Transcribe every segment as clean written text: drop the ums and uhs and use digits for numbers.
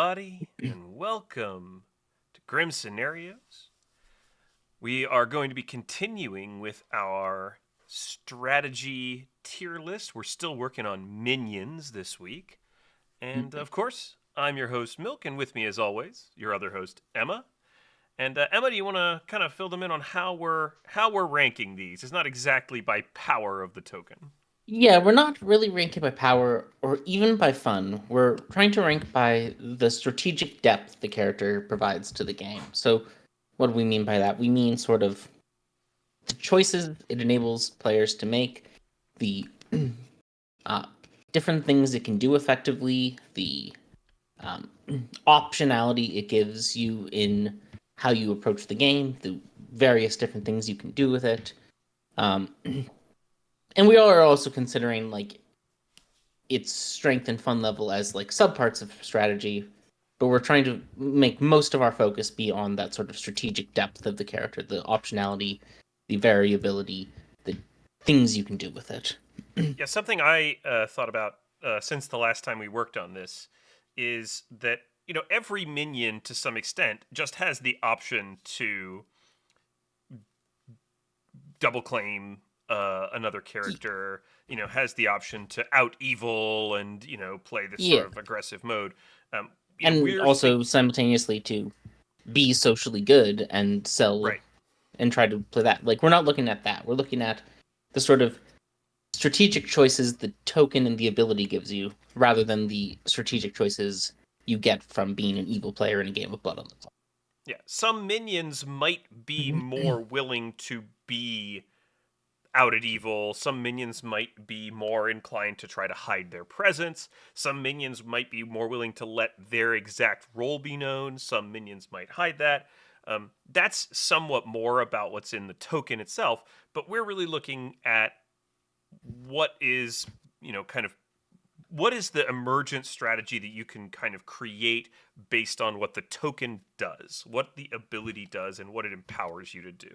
everybody, and welcome to Grim Scenarios. We are going to be continuing with our strategy tier list. We're still working on minions this week. And of course, I'm your host, Milk, and with me, as always, your other host, Emma. And Emma, do you want to kind of fill them in on how we're ranking these? It's not exactly by power of the token. Yeah, we're not really ranking by power or even by fun. We're trying to rank by the strategic depth the character provides to the game. So, what do we mean by that? We mean sort of the choices it enables players to make, the uh, different things it can do effectively, the um, optionality it gives you in how you approach the game, the various different things you can do with it. Um, and we are also considering like its strength and fun level as like subparts of strategy, but we're trying to make most of our focus be on that sort of strategic depth of the character, the optionality, the variability, the things you can do with it. Yeah, something I thought about since the last time we worked on this is that every minion to some extent just has the option to double claim another character. Has the option to out evil and play this sort Yeah, of aggressive mode. Um, and we're think also simultaneously to be socially good and sell right. and try to play that. Like we're not looking at that. We're looking at the sort of strategic choices the token and the ability gives you, rather than the strategic choices you get from being an evil player in a game of Blood on the Clock. Yeah, some minions might be more willing to be out at evil. Some minions might be more inclined to try to hide their presence. Some minions might be more willing to let their exact role be known. Some minions might hide that. That's somewhat more about what's in the token itself, but we're really looking at what is, kind of what is the emergent strategy that you can kind of create based on what the token does, what the ability does, and what it empowers you to do.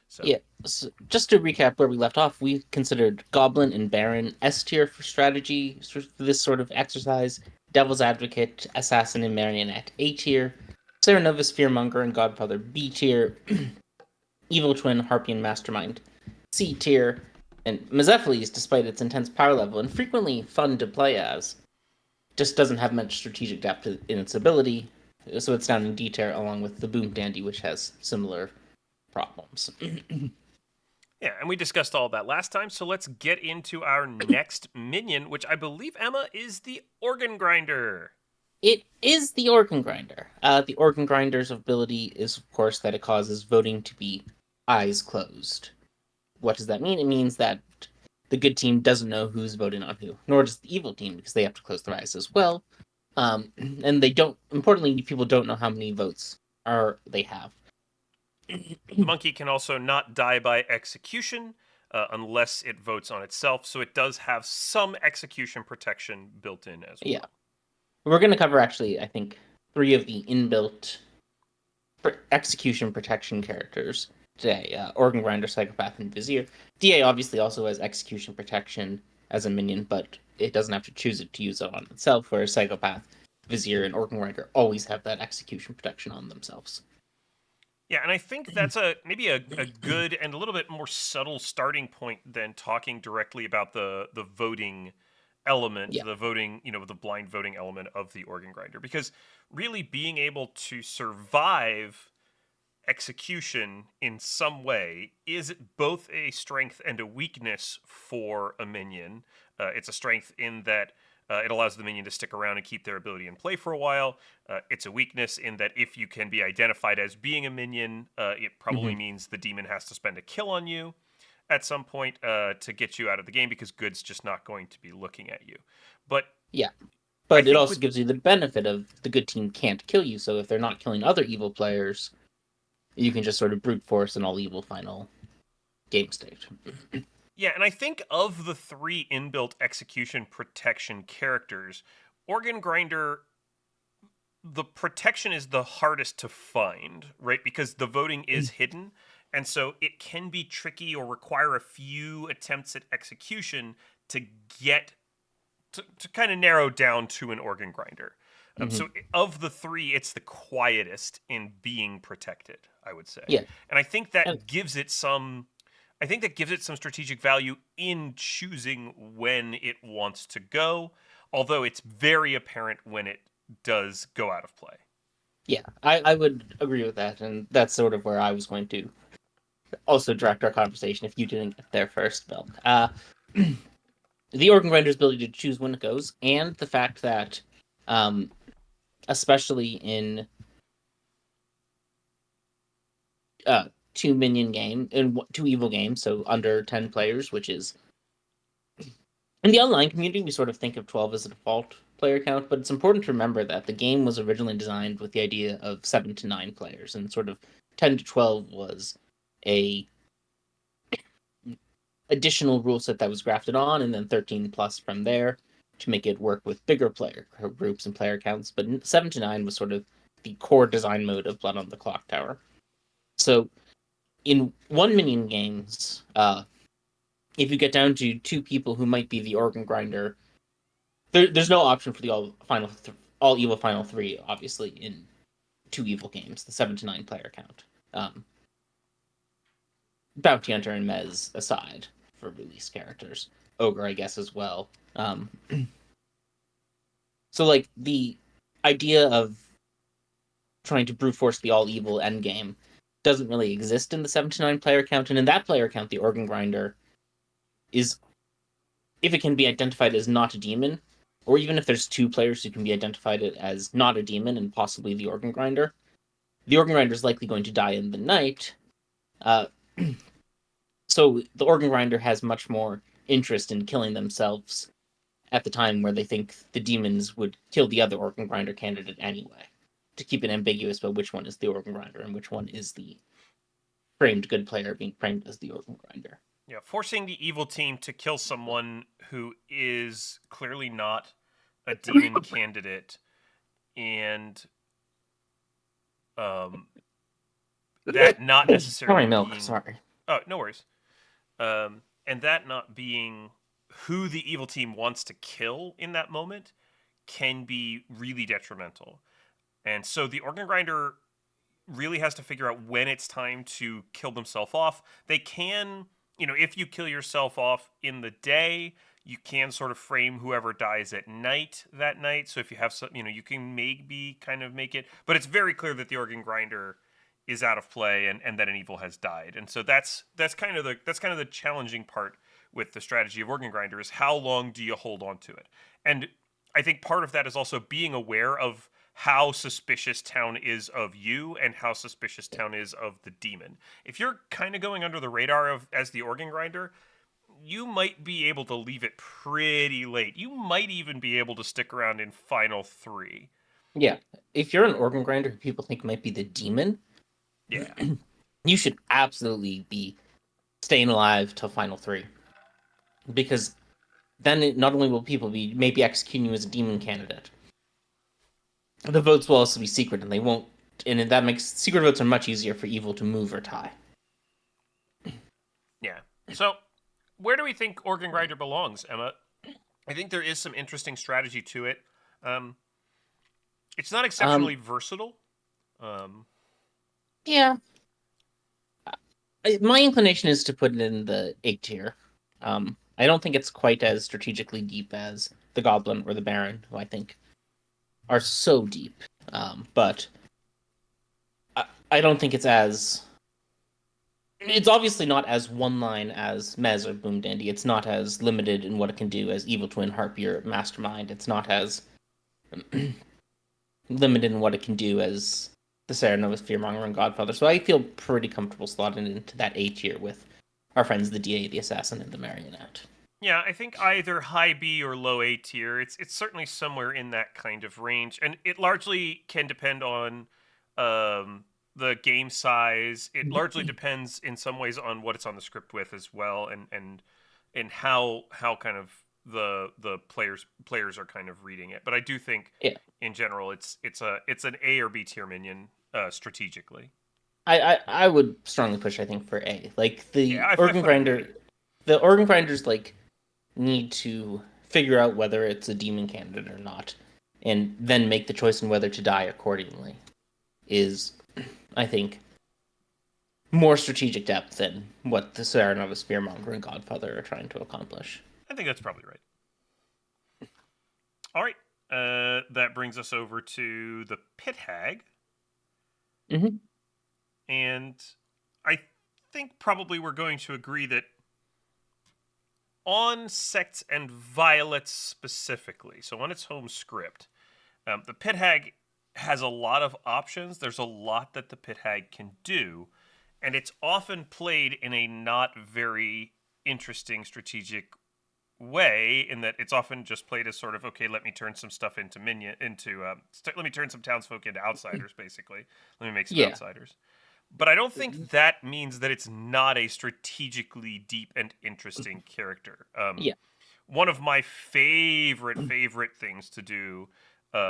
So, Yeah, so just to recap where we left off, we considered Goblin and Baron S tier for strategy for this sort of exercise, Devil's Advocate, Assassin, and Marionette A tier, Serenova, Fearmonger, and Godfather B tier, Evil Twin, Harpy, and Mastermind C tier, and Mezephiles, despite its intense power level and frequently fun to play as, just doesn't have much strategic depth in its ability, so it's down in D tier along with the Boom Dandy, which has similar problems. yeah, and we discussed all that last time, so let's get into our next minion, which I believe, Emma, is the Organ Grinder. It is the Organ Grinder. The Organ Grinder's ability is, of course, that it causes voting to be eyes closed. What does that mean? It means that the good team doesn't know who's voting on who, nor does the evil team, because they have to close their eyes as well. And they don't. Importantly, people don't know how many votes they have. The monkey can also not die by execution unless it votes on itself, so it does have some execution protection built in as Yeah, well. we're going to cover actually, I think, 3 of the inbuilt execution protection characters today: Organ Grinder, Psychopath, and Vizier. DA obviously also has execution protection as a minion, but it doesn't have to choose it to use it on itself, whereas Psychopath, Vizier, and Organ Grinder always have that execution protection on themselves. Yeah, and I think that's maybe a good and a little bit more subtle starting point than talking directly about the voting element, Yeah. the voting, the blind voting element of the organ grinder. Because really being able to survive execution in some way is both a strength and a weakness for a minion. It's a strength in that it allows the minion to stick around and keep their ability in play for a while. It's a weakness in that if you can be identified as being a minion, it probably Mm-hmm. means the demon has to spend a kill on you at some point to get you out of the game because Good's just not going to be looking at you. But Yeah. I But it think also with gives you the benefit of the good team can't kill you, so if they're not killing other evil players, you can just sort of brute force an all evil final game state. yeah, and I think of the three inbuilt execution protection characters, Organ Grinder, the protection is the hardest to find, right? Because the voting is hidden. And so it can be tricky or require a few attempts at execution to get to kind of narrow down to an organ grinder. Hmm. So of the three, it's the quietest in being protected, I would say. Yeah, And I think and that gives it some strategic value in choosing when it wants to go, although it's very apparent when it does go out of play. yeah, I would agree with that, and that's sort of where I was going to also direct our conversation if you didn't get there first, Bill. The organ grinder's ability to choose when it goes, and the fact that, um, especially in uh, two minion game in two evil games, so under 10 players, which is in the online community we sort of think of 12 as a default player count, but it's important to remember that the game was originally designed with the idea of 7 to 9 players, and sort of 10 to 12 was a additional rule set that was grafted on, and then 13 plus from there to make it work with bigger player groups and player counts. But 7 to 9 was sort of the core design mode of Blood on the Clocktower. So in one minion games, if you get down to two people who might be the organ grinder, there's no option for the all evil final three. Obviously, in two evil games, the 7 to 9 player count. Um, Bounty Hunter and Mez aside for release characters, Ogre I guess as well. Um, so like the idea of trying to brute force the all evil end game doesn't really exist in the 7 to 9 player count, and in that player count, the organ grinder is, if it can be identified as not a demon, or even if there's two players who can be identified as not a demon and possibly the organ grinder is likely going to die in the night. Uh, so the organ grinder has much more interest in killing themselves at the time where they think the demons would kill the other organ grinder candidate anyway, to keep it ambiguous about which one is the organ grinder and which one is the framed good player being framed as the organ grinder. Yeah, forcing the evil team to kill someone who is clearly not a demon candidate, and um, that not Sorry, necessarily milk. being, Sorry. oh, no worries, and that not being who the evil team wants to kill in that moment can be really detrimental. And so the organ grinder really has to figure out when it's time to kill themselves off. They can, if you kill yourself off in the day, you can sort of frame whoever dies at night that night. So if you have some, you can maybe kind of make it, but it's very clear that the organ grinder is out of play, and that an evil has died. And so that's kind of the challenging part with the strategy of organ grinder is how long do you hold on to it. And I think part of that is also being aware of how suspicious town is of you and how suspicious town is of the demon. If you're kind of going under the radar of as the organ grinder, you might be able to leave it pretty late. You might even be able to stick around in final 3. Yeah, if you're an organ grinder who people think might be the demon, Yeah. you should absolutely be staying alive till final three, because then not only will people be maybe executing you as a demon candidate, the votes will also be secret, and they won't. And that makes secret votes are much easier for evil to move or tie. Yeah. So, where do we think organ grinder belongs, Emma? I think there is some interesting strategy to it. Um, it's not exceptionally Um, versatile. Um, yeah, my inclination is to put it in the A tier. I don't think it's quite as strategically deep as the Goblin or the Baron, who I think are so deep. But I don't think it's as. It's obviously not as one line as Mez or Boom Dandy. It's not as limited in what it can do as Evil Twin, Harpy, or Mastermind. It's not as limited in what it can do as the Serenova, Fearmonger, and Godfather. So I feel pretty comfortable slotting into that A tier with our friends the DA, the Assassin, and the Marionette. yeah, I think either high B or low A tier. It's certainly somewhere in that kind of range, and it largely can depend on the game size. It largely depends in some ways on what it's on the script with as well, and how kind of the players are kind of reading it. But I do think Yeah, in general it's an A or B tier minion strategically. I would strongly push. I think for A, like Yeah, I put it in A. the organ grinders like need to figure out whether it's a demon candidate or not and then make the choice on whether to die accordingly is, I think, more strategic depth than what the Serenova Spearmonger and Godfather are trying to accomplish. I think that's probably right. All right. That brings us over to the Pit Hag. Mm-hmm. And I think probably we're going to agree that on Sects and Violets specifically, so on its home script, the Pit Hag has a lot of options. There's a lot that the Pit Hag can do, and it's often played in a not very interesting strategic way, in that it's often just played as sort of, okay, let me turn some stuff into let me turn some townsfolk into outsiders, basically. Let me make some Yeah. outsiders. But I don't think that means that it's not a strategically deep and interesting character. Yeah. One of my favorite things to do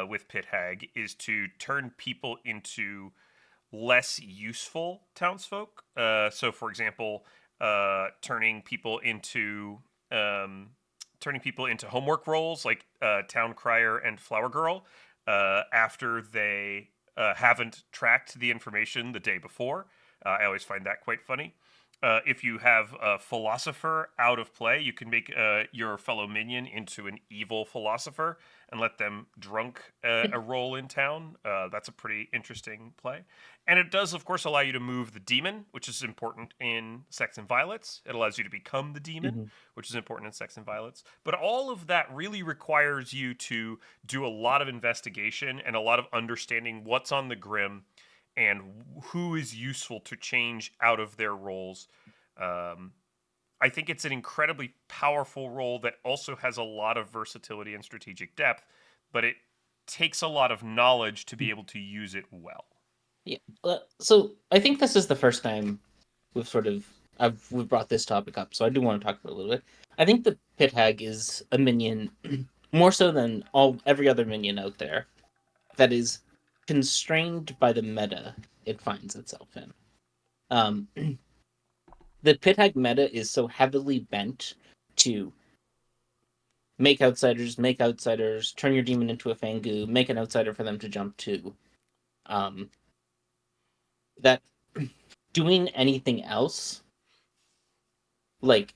with Pit Hag is to turn people into less useful townsfolk. So, for example, turning people into homework roles like town crier and flower girl after they haven't tracked the information the day before. I always find that quite funny. If you have a philosopher out of play, you can make your fellow minion into an evil philosopher and let them drunk a role in town. That's a pretty interesting play. And it does, of course, allow you to move the demon, which is important in Sex and Violets. It allows you to become the demon, Mm-hmm. which is important in Sex and Violets. But all of that really requires you to do a lot of investigation and a lot of understanding what's on the Grim and who is useful to change out of their roles. I think it's an incredibly powerful role that also has a lot of versatility and strategic depth, but it takes a lot of knowledge to be able to use it well. Yeah. So I think this is the first time we've we've brought this topic up, so I do want to talk about it a little bit. I think the Pit Hag is a minion more so than every other minion out there that is constrained by the meta it finds itself in. Um, the Pit Hag meta is so heavily bent to make outsiders, turn your demon into a Fangu, make an outsider for them to jump to. Um, that doing anything else, like,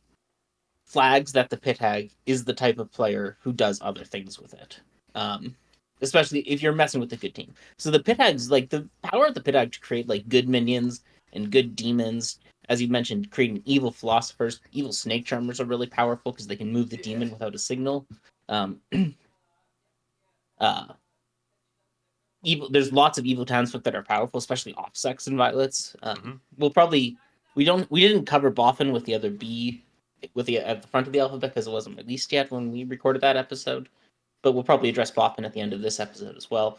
flags that the Pit Hag is the type of player who does other things with it. Um, Especially if you're messing with a good team. So the Pit Hag's like the power of the Pit Hag to create like good minions and good demons. As you mentioned, creating evil philosophers, evil snake charmers are really powerful because they can move the demon without a signal. Um, uh, evil. There's lots of evil townsfolk that are powerful, especially off Sex and Violets. We'll probably we didn't cover Boffin with the other B with the at the front of the alphabet because it wasn't released yet when we recorded that episode. But we'll probably address Boffin at the end of this episode as well.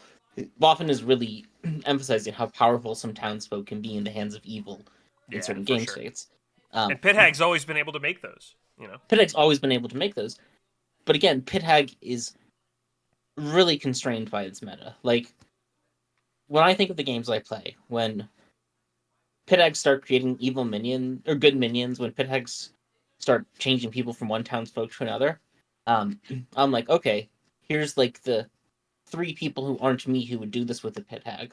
Boffin is really emphasizing how powerful some townsfolk can be in the hands of evil in Yeah, certain for game sure. states. And Pit Hag's always been able to make those, you know? Pit Hag's always been able to make those. But again, Pit Hag is really constrained by its meta. Like, when I think of the games I play, when Pit Hags start creating evil minion or good minions, when Pit Hags start changing people from one townsfolk to another, I'm like, okay, here's like the 3 people who aren't me who would do this with a Pit Hag.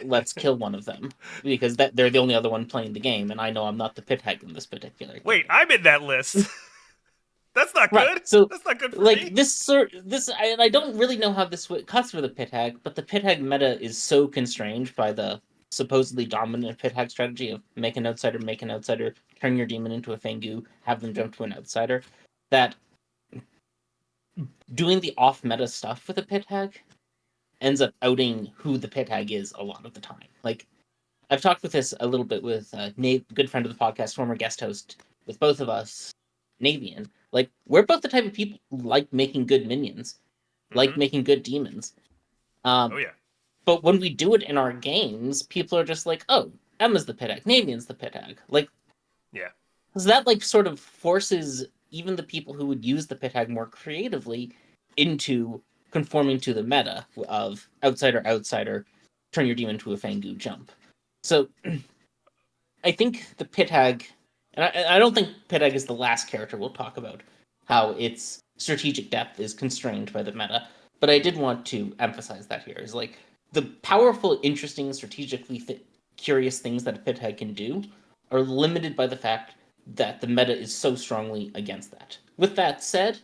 Let's kill one of them because they're the only other one playing the game, and I know I'm not the Pit Hag in this particular game. Wait, I'm in that list. That's not Right. good. So, That's not good for like me. I don't really know how this cuts for the Pit Hag, but the Pit Hag meta is so constrained by the supposedly dominant Pit Hag strategy of make an outsider, turn your demon into a Fangu, have them jump to an outsider, that doing the off meta stuff with a Pit Hag ends up outing who the Pit Hag is a lot of the time. Like, I've talked with this a little bit with Nate, good friend of the podcast, former guest host with both of us, Navian. Like, we're both the type of people who like making good minions, like making good demons. Oh yeah. But when we do it in our games, people are just like, "Oh, Emma's the Pit Hag, Navian's the Pit Hag." Like, Yeah. so that like sort of forces even the people who would use the Pit Hag more creatively into conforming to the meta of outsider, turn your demon to a Fangu, jump. So I think the Pit Hag, and I don't think Pit Hag is the last character we'll talk about how its strategic depth is constrained by the meta, but I did want to emphasize that here is like the powerful, interesting, strategically curious things that a pit hag can do are limited by the fact that the meta is so strongly against that. With that said,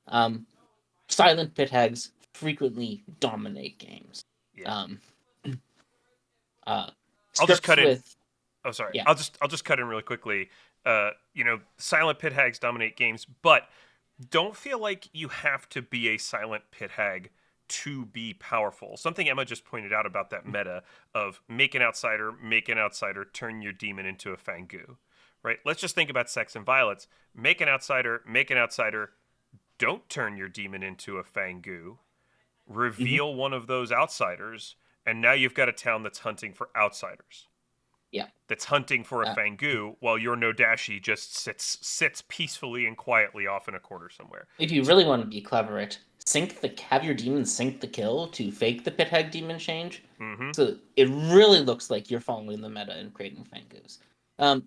um, silent pit hags frequently dominate games. Yeah. Um, uh, I'll just scripts cut in. with Oh, sorry. yeah. I'll just cut in really quickly. Silent pit hags dominate games, but don't feel like you have to be a silent pit hag to be powerful. Something Emma just pointed out about that meta of make an outsider, turn your demon into a fangu. Right? Let's just think about sex and violence. Make an outsider, don't turn your demon into a fangu. Mhm. Reveal one of those outsiders, and now you've got a town that's hunting for outsiders. Yeah. That's hunting for a Uh, fangu, while your Nodashi just sits peacefully and quietly off in a corner somewhere. if you So, really want to be clever, have your demon sync the kill to fake the pit hag demon change. mm-hmm. So it really looks like you're following the meta and creating fangus. Um,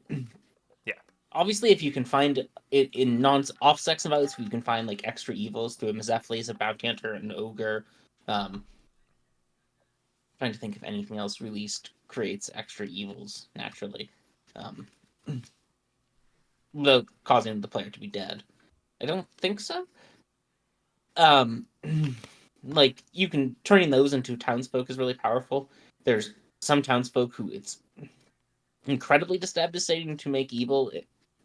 Yeah. Obviously, if you can find it in non off sex and violence, you can find like extra evils through a Mizefles, a bounty hunter, an ogre. Um, Trying to think if anything else released creates extra evils naturally, um, without causing the player to be dead. I don't think so. Um, like you can turning those into townsfolk is really powerful. There's some townsfolk who it's incredibly devastating to make evil,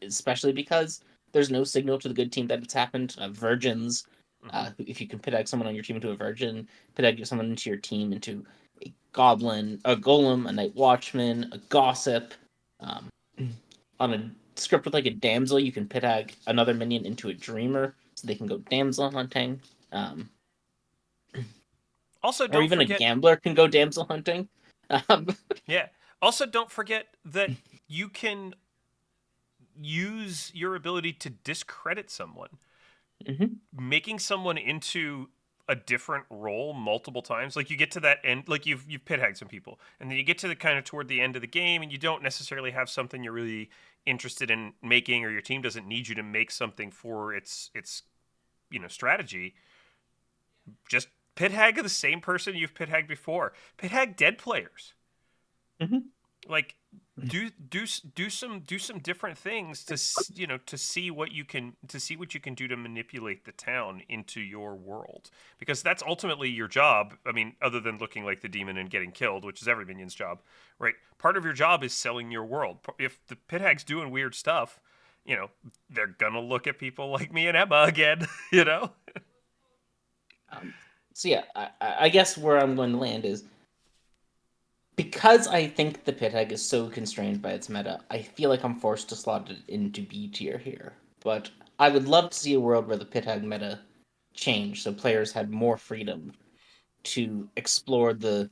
especially because there's no signal to the good team that it's happened. Virgins, Mm-hmm. if you can pit egg someone on your team into a virgin, pit egg someone into your team into a goblin, a golem, a night watchman, a gossip. Um, on a script with like a damsel, you can pit egg another minion into a dreamer, so they can go damsel hunting. Um, Also, or don't even a forget. gambler can go damsel hunting. Um, Yeah. Also, don't forget that you can use your ability to discredit someone. mhm. Making someone into a different role multiple times, like you get to that end, like you've pit hagged some people, and then you get to the kind of toward the end of the game, and you don't necessarily have something you're really interested in making, or your team doesn't need you to make something for its strategy. Just pit hag the same person you've pit hagged before. Pit hag dead players. Mhm. Like do some different things to see what you can do to manipulate the town into your world, because that's ultimately your job. I mean, other than looking like the demon and getting killed, which is every minion's job, right? Part of your job is selling your world. If the pit hag's doing weird stuff, they're gonna look at people like me and Emma again. Um, so yeah, I guess where I'm going to land is because I think the pit egg is so constrained by its meta, I feel like I'm forced to slot it into B tier here. But I would love to see a world where the pit egg meta changed so players had more freedom to explore the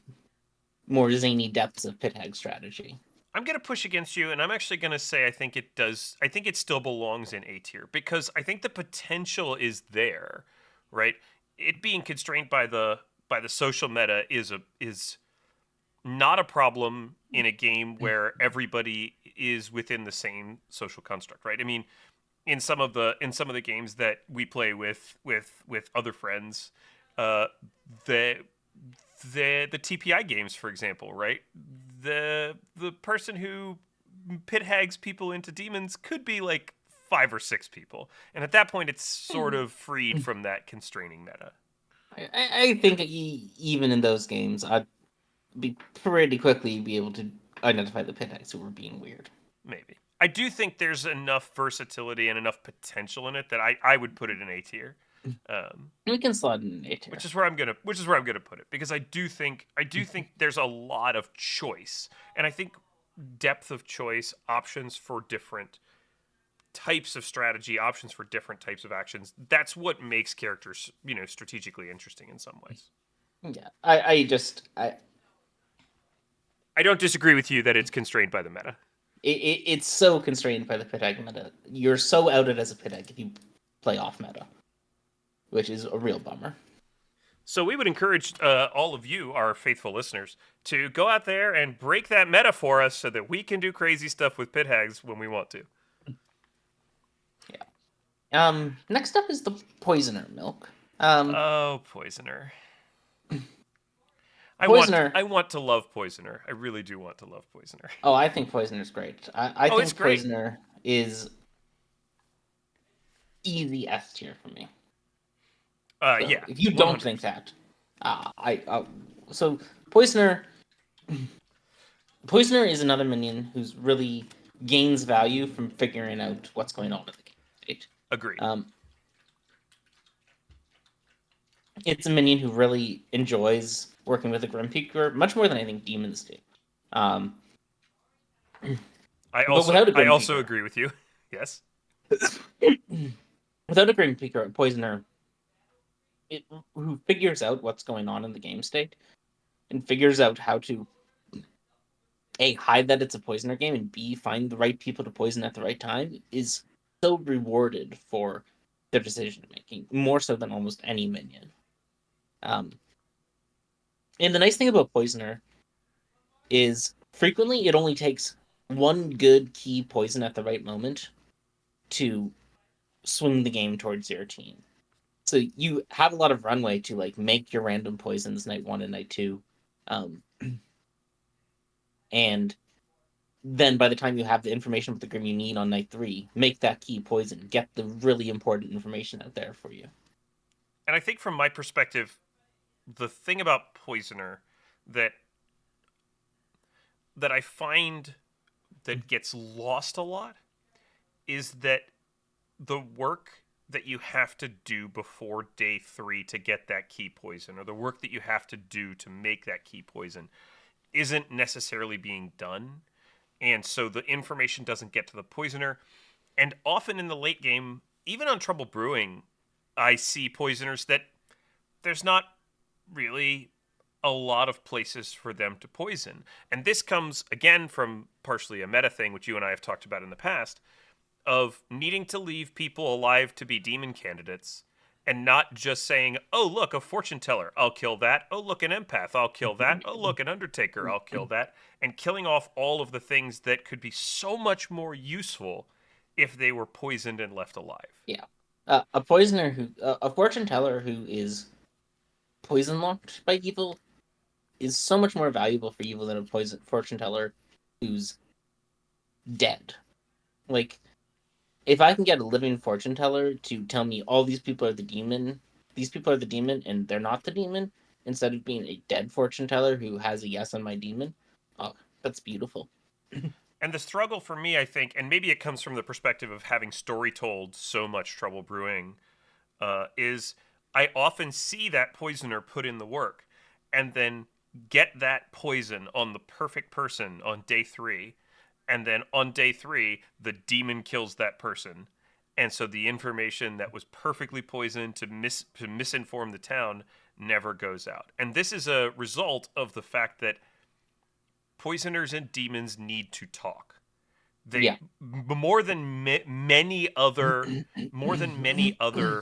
more zany depths of pit egg strategy. I'm going to push against you, and I'm actually going to say I think it does. I think it still belongs in A tier, because I think the potential is there, right? It being constrained by the social meta is not a problem in a game where everybody is within the same social construct, right? I mean, in some of the games that we play with other friends, uh, the the TPI games, for example, right? The person who pit hags people into demons could be like 5 or 6 people, and at that point, it's sort of freed from that constraining meta. I think even in those games, I'd be pretty quickly be able to identify the pit eggs who were being weird. Maybe I do think there's enough versatility and enough potential in it that I would put it in A tier. Um, We can slot in A tier. which is where I'm gonna put it, because I do think there's a lot of choice, and I think depth of choice, options for different types of strategy, options for different types of actions. That's what makes characters, strategically interesting in some ways. Yeah, I just I don't disagree with you that it's constrained by the meta. it's so constrained by the pit egg meta. You're so outed as a pit egg if you play off meta, which is a real bummer. So we would encourage all of you, our faithful listeners, to go out there and break that meta for us so that we can do crazy stuff with pit hags when we want to. Yeah. Next up is the poisoner milk. Um, Oh, Poisoner. Poisoner. I want to love Poisoner. I really do want to love Poisoner. Oh, I think Poisoner's great. I Oh, it's think great. Poisoner is easy S tier for me. So Yeah, if you don't think 100%. that, I so Poisoner. Poisoner is another minion who's really gains value from figuring out what's going on in the game state. Agreed. Um, it's a minion who really enjoys working with a Grim Peaker much more than I think demons do. Um, but without a I Grim also Peaker, agree with you. Yes. without a Grim Peaker, a Poisoner who figures out what's going on in the game state and figures out how to A, hide that it's a poisoner game, and B, find the right people to poison at the right time is so rewarded for their decision making, more so than almost any minion. Um, and the nice thing about Poisoner is frequently it only takes one good key poison at the right moment to swing the game towards your team. So you have a lot of runway to like make your random poisons night one and night two. Um, and then by the time you have the information with the Grim you need on night three, make that key poison. Get the really important information out there for you. And I think from my perspective, the thing about Poisoner that I find that gets lost a lot is that the work that you have to do before day 3 to get that key poison, or the work that you have to do to make that key poison, isn't necessarily being done. And so the information doesn't get to the poisoner. And often in the late game, even on Trouble Brewing, I see poisoners that there's not really a lot of places for them to poison. And this comes again from partially a meta thing, which you and I have talked about in the past, of needing to leave people alive to be demon candidates and not just saying, oh, look, a fortune teller, I'll kill that. Oh, look, an empath, I'll kill that. Oh, look, an undertaker, I'll kill that. And killing off all of the things that could be so much more useful if they were poisoned and left alive. Yeah. A poisoner who, a fortune teller who is poison locked by evil is so much more valuable for evil than a poison fortune teller who's dead. Like, if I can get a living fortune teller to tell me all these people are the demon, these people are the demon, and they're not the demon, instead of being a dead fortune teller who has a yes on my demon, oh, that's beautiful. And the struggle for me, I think, and maybe it comes from the perspective of having story told so much Trouble Brewing, is I often see that poisoner put in the work and then get that poison on the perfect person on day 3. And then on day 3, the demon kills that person. And so the information that was perfectly poisoned to misinform the town never goes out. And this is a result of the fact that poisoners and demons need to talk. They Yeah. more than many other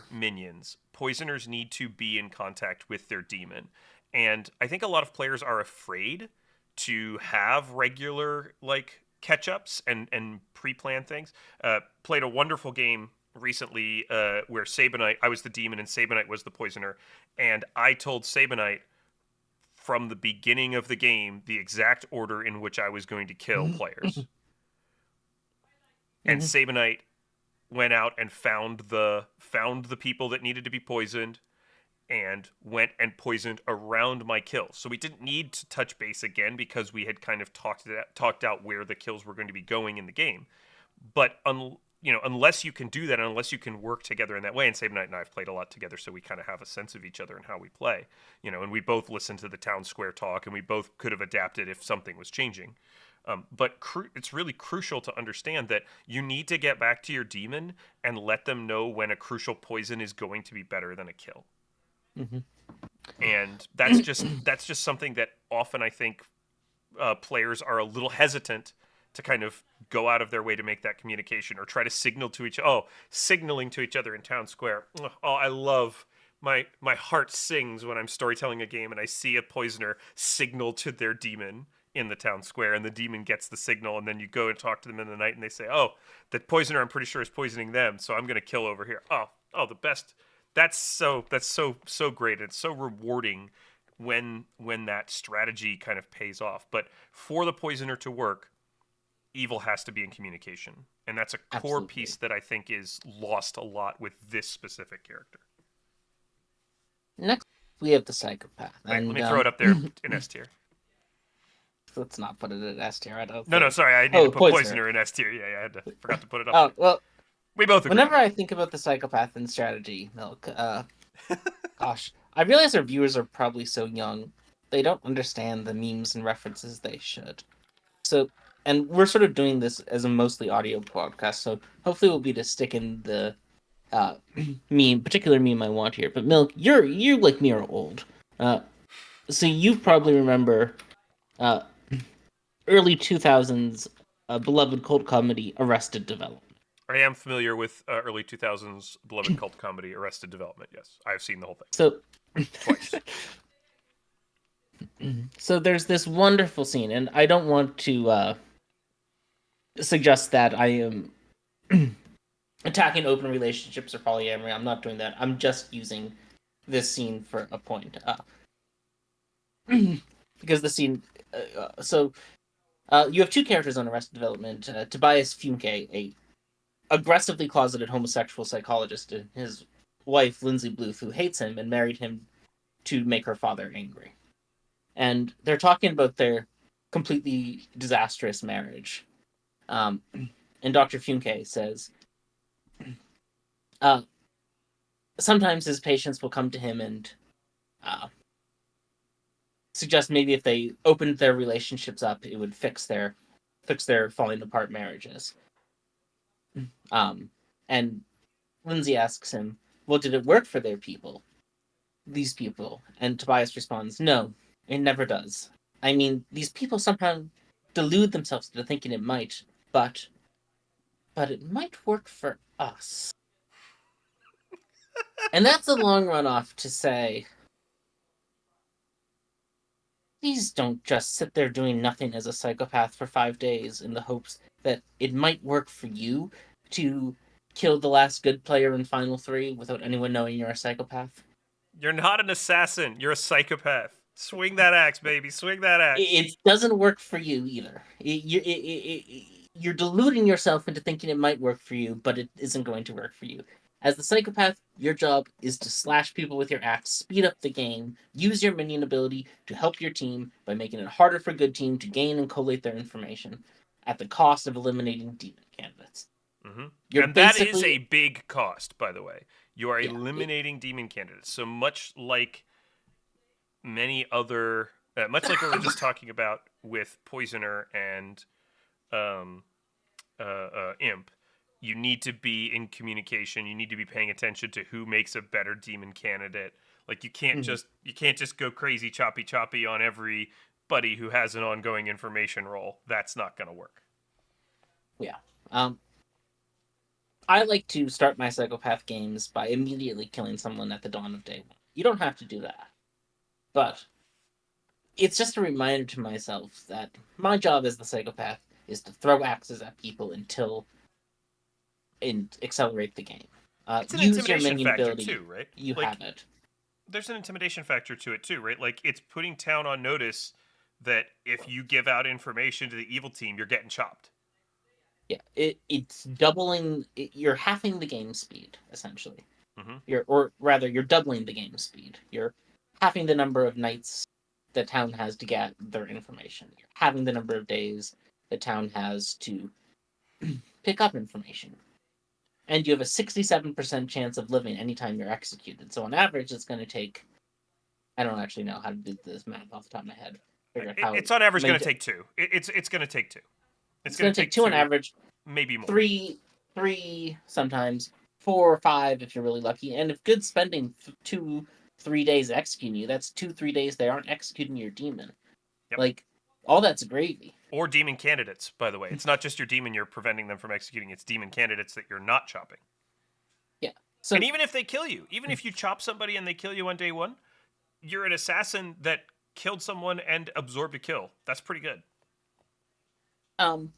minions, poisoners need to be in contact with their demon. And I think a lot of players are afraid to have regular like catch-ups and pre-plan things. Played a wonderful game recently where Sabanite, I was the demon and Sabanite was the poisoner, and I told Sabanite from the beginning of the game the exact order in which I was going to kill players. And Sabanite went out and found the people that needed to be poisoned and went and poisoned around my kills. So we didn't need to touch base again because we had kind of talked out where the kills were going to be going in the game. But unless you can do that, unless you can work together in that way, and Sabanite and I have played a lot together, so we kind of have a sense of each other and how we play. And we both listen to the town square talk, and we both could have adapted if something was changing. But it's really crucial to understand that you need to get back to your demon and let them know when a crucial poison is going to be better than a kill. Mm-hmm. And that's just something that often I think players are a little hesitant to kind of go out of their way to make that communication or try to signaling to each other in town square. Oh, I love my heart sings when I'm storytelling a game and I see a poisoner signal to their demon in the town square, and the demon gets the signal, and then you go and talk to them in the night, and they say, "Oh, the poisoner, I'm pretty sure is poisoning them, so I'm going to kill over here." Oh, the That's so great. It's so rewarding when that strategy kind of pays off. But for the poisoner to work, evil has to be in communication. And that's a core piece Absolutely. that I think is lost a lot with this specific character. Next, we have the psychopath, Wait, let and me throw it up there in S tier. let's not put it at S tier. I don't No, think. sorry, I need to Oh, put poisoner. poisoner in S tier. Yeah, I had to forgot to put it up Oh there. well, We both agree whenever on I think about the psychopath in strategy, Milk, that. gosh, I realize our viewers are probably so young, they don't understand the memes and references they should. So, and we're sort of doing this as a mostly audio podcast, so hopefully we'll be to stick in the uh, particular meme I want here. But Milk, you like me are old, uh, so you probably remember uh, early 2000s beloved cult comedy Arrested Development. I am familiar with early 2000s beloved cult comedy Arrested Development. Yes, I have seen the whole thing So, twice. so there's this wonderful scene, and I don't want to suggest that I am attacking open relationships or polyamory. I'm not doing that. I'm just using this scene for a point. Because the scene. You have two characters on Arrested Development: Tobias Funke, a aggressively closeted homosexual psychologist, and his wife Lindsay Bluth, who hates him and married him to make her father angry. And they're talking about their completely disastrous marriage. And Dr. Funke says, uh, sometimes his patients will come to him and uh, suggest maybe if they opened their relationships up, it would fix their falling apart marriages. Um, and Lindsay asks him, "Well, did it work for these people?" And Tobias responds, "No, it never does. I mean, these people somehow delude themselves into thinking it might, but it might work for us." And that's a long run off to say, please don't just sit there doing nothing as a psychopath for 5 days in the hopes that it might work for you to kill the last good player in Final 3 without anyone knowing you're a psychopath. You're not an assassin. You're a psychopath. Swing that axe, baby. Swing that axe. It doesn't work for you either. You're deluding yourself into thinking it might work for you, but it isn't going to work for you. As the psychopath, your job is to slash people with your axe, speed up the game, use your minion ability to help your team by making it harder for good team to gain and collate their information at the cost of eliminating demon candidates. Mm-hmm. You're And that is a basically, big cost, by the way. You are yeah, eliminating demon candidates. So much like many other, much like what we were just talking about with Poisoner and um, Imp, you need to be in communication. You need to be paying attention to who makes a better demon candidate. Like you can't just go crazy choppy on every buddy who has an ongoing information role. That's not going to work. yeah. Um, I like to start my psychopath games by immediately killing someone at the dawn of day one. You don't have to do that, but it's just a reminder to myself that my job as the psychopath is to throw axes at people until and accelerate the game. It's an Use your intimidation minion factor ability. too, right? You Like have it. there's an intimidation factor to it too, right? Like it's putting town on notice that if you give out information to the evil team, you're getting chopped. Yeah, it's doubling. You're halving the game speed essentially. Mm-hmm. Or rather, you're doubling the game speed. You're halving the number of nights the town has to get their information. You're halving the number of days the town has to pick up information. And you have a 67% chance of living anytime you're executed. So on average, it's going to take. I don't actually know how to do this math off the top of my head. Figure out how It's on average many. going to take two. It's going to take two. It's It's going going to to take take two on two, average, maybe more. three sometimes, 4 or 5 if you're really lucky. And if good spending 2, 3 days executing you, that's 2, 3 days they aren't executing your demon. Yep. Like all that's gravy. Or demon candidates, by the way. It's not just your demon you're preventing them from executing, it's demon candidates that you're not chopping. Yeah. So And even if they kill you, even if you chop somebody and they kill you on day one, you're an assassin that killed someone and absorbed a kill. That's pretty good. um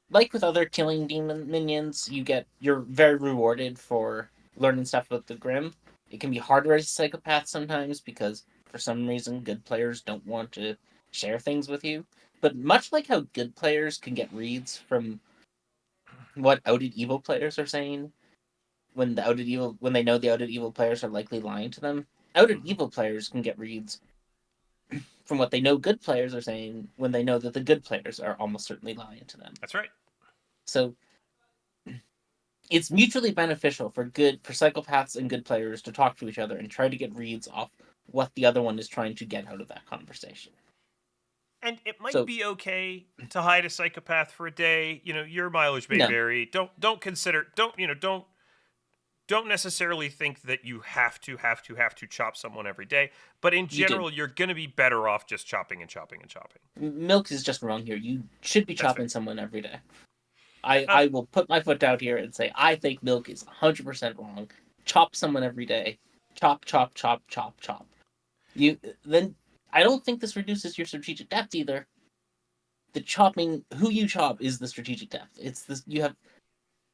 like with other killing demon minions, you're very rewarded for learning stuff about the Grim. It can be harder as a psychopath sometimes because for some reason good players don't want to share things with you. But much like how good players can get reads from what outed evil players are saying, when they know the outed evil players are likely lying to them, outed Mhm. evil players can get reads from what they know good players are saying when they know that the good players are almost certainly lying to them. That's right. So it's mutually beneficial for psychopaths and good players to talk to each other and try to get reads off what the other one is trying to get out of that conversation. And it might So be okay to hide a psychopath for a day. Your mileage may no, vary. Don't consider don't necessarily think that you have to chop someone every day, but in you do. general you're going to be better off just chopping and chopping and chopping. Milk is just wrong here. You should be That's fair. chopping someone every day. I, Um I will put my foot down here and say I think Milk is 100% wrong. Chop someone every day. Chop, chop, chop, chop, chop. You then I don't think this reduces your strategic depth either. The chopping, who you chop is the strategic depth. It's this you have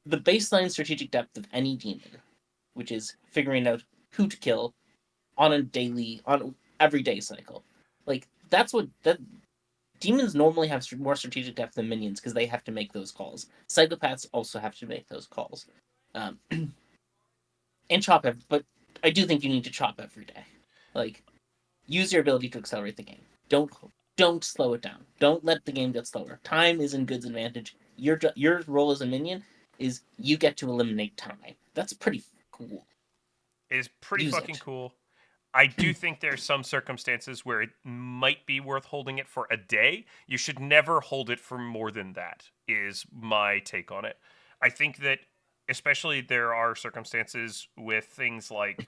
the baseline strategic depth of any demon, which is figuring out who to kill on everyday cycle. Like that's what that demons normally have more strategic depth than minions because they have to make those calls. Psychopaths also have to make those calls, um, and but I do think you need to chop every day. Like use your ability to accelerate the game. Don't slow it down. Don't let the game get slower. Time is in Good's advantage. Your role as a minion is you get to eliminate time. That's pretty cool. is pretty Use fucking it. cool. I do think there's some circumstances where it might be worth holding it for a day. You should never hold it for more than that, is my take on it. I think that, especially, there are circumstances with things like,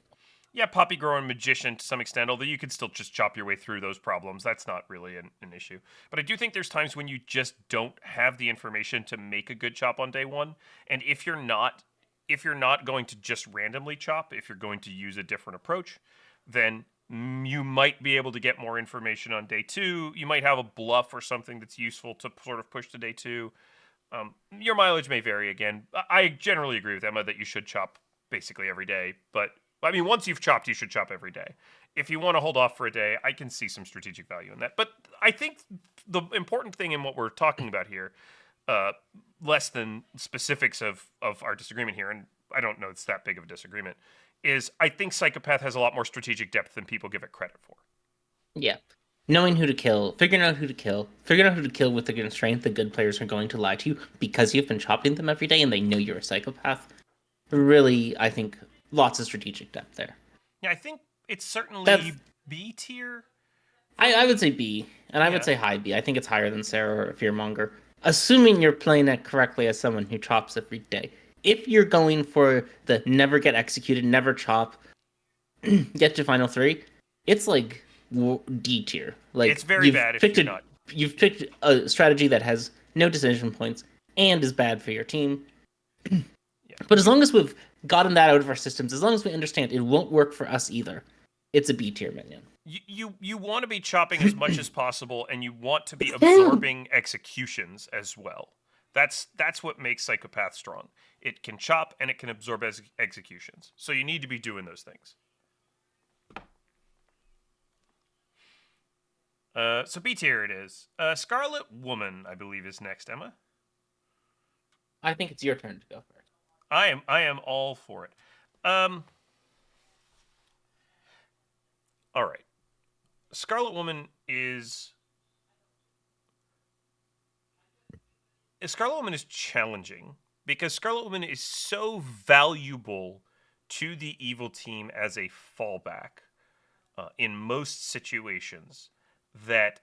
yeah, Poppy Grower and Magician to some extent, although you could still just chop your way through those problems. That's not really an issue. But I do think there's times when you just don't have the information to make a good chop on day one. And if you're not going to just randomly chop, if you're going to use a different approach, then you might be able to get more information on day two. You might have a bluff or something that's useful to sort of push to day two. Your mileage may vary again. I generally agree with Emma that you should chop basically every day, but I mean, once you've chopped, you should chop every day. If you want to hold off for a day, I can see some strategic value in that. But I think the important thing in what we're talking about here, uh, less than specifics of our disagreement here, and I don't know it's that big of a disagreement, is I think Psychopath has a lot more strategic depth than people give it credit for. Yeah. Knowing who to kill, figuring out who to kill with the constraint the good players are going to lie to you because you've been chopping them every day and they know you're a psychopath. Really, I think lots of strategic depth there. Yeah, I think it's That's certainly B tier for I would me. say B, and I would Yeah. say high B. I think it's higher than Sarah or Fearmonger, assuming you're playing it correctly as someone who chops every day. If you're going for the never get executed, never chop, get to final three, it's like D tier. It's Like very bad if you're not. you've picked a strategy that has no decision points and is bad for your team. Yeah. But as long as we've gotten that out of our systems, as long as we understand it won't work for us either, it's a B tier minion. You want to be chopping as much as possible, and you want to be absorbing executions as well. That's what makes Psychopath strong. It can chop and it can absorb executions. So you need to be doing those things. So B tier it is. Scarlet Woman, I believe, is next. Emma, I think it's your turn to go first. I am all for it. Um, all right. Scarlet Woman is Scarlet Woman is challenging because Scarlet Woman is so valuable to the evil team as a fallback in most situations that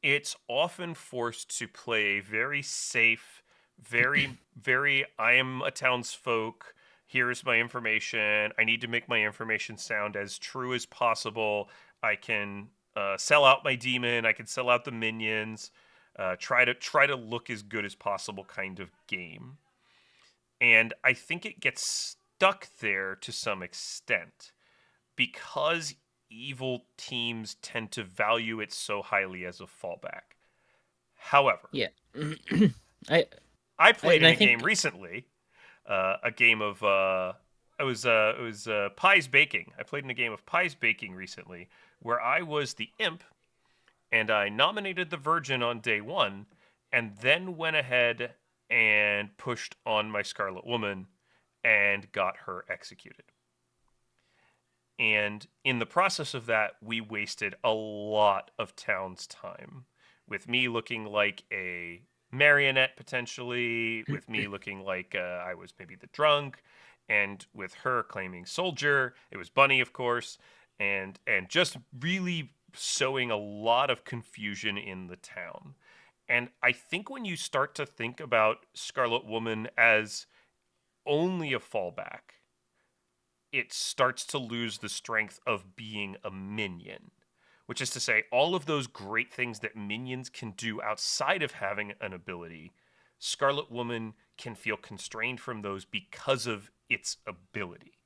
it's often forced to play a very safe, very I am a townsfolk. Here's my information. I need to make my information sound as true as possible. I can sell out my demon. I can sell out the minions. Try to look as good as possible kind of game. And I think it gets stuck there to some extent because evil teams tend to value it so highly as a fallback. However, Yeah, I I played and in I a game think recently a game of it was Pies Baking. I played in a game of Pies Baking recently where I was the imp and I nominated the Virgin on day one, and then went ahead and pushed on my Scarlet Woman and got her executed. And in the process of that, we wasted a lot of town's time with me looking like a marionette potentially, with me looking like I was maybe the drunk, and with her claiming soldier. It was Bunny, of course, and just really sowing a lot of confusion in the town. And I think when you start to think about Scarlet Woman as only a fallback, it starts to lose the strength of being a minion. Which is to say, all of those great things that minions can do outside of having an ability, Scarlet Woman can feel constrained from those because of its ability.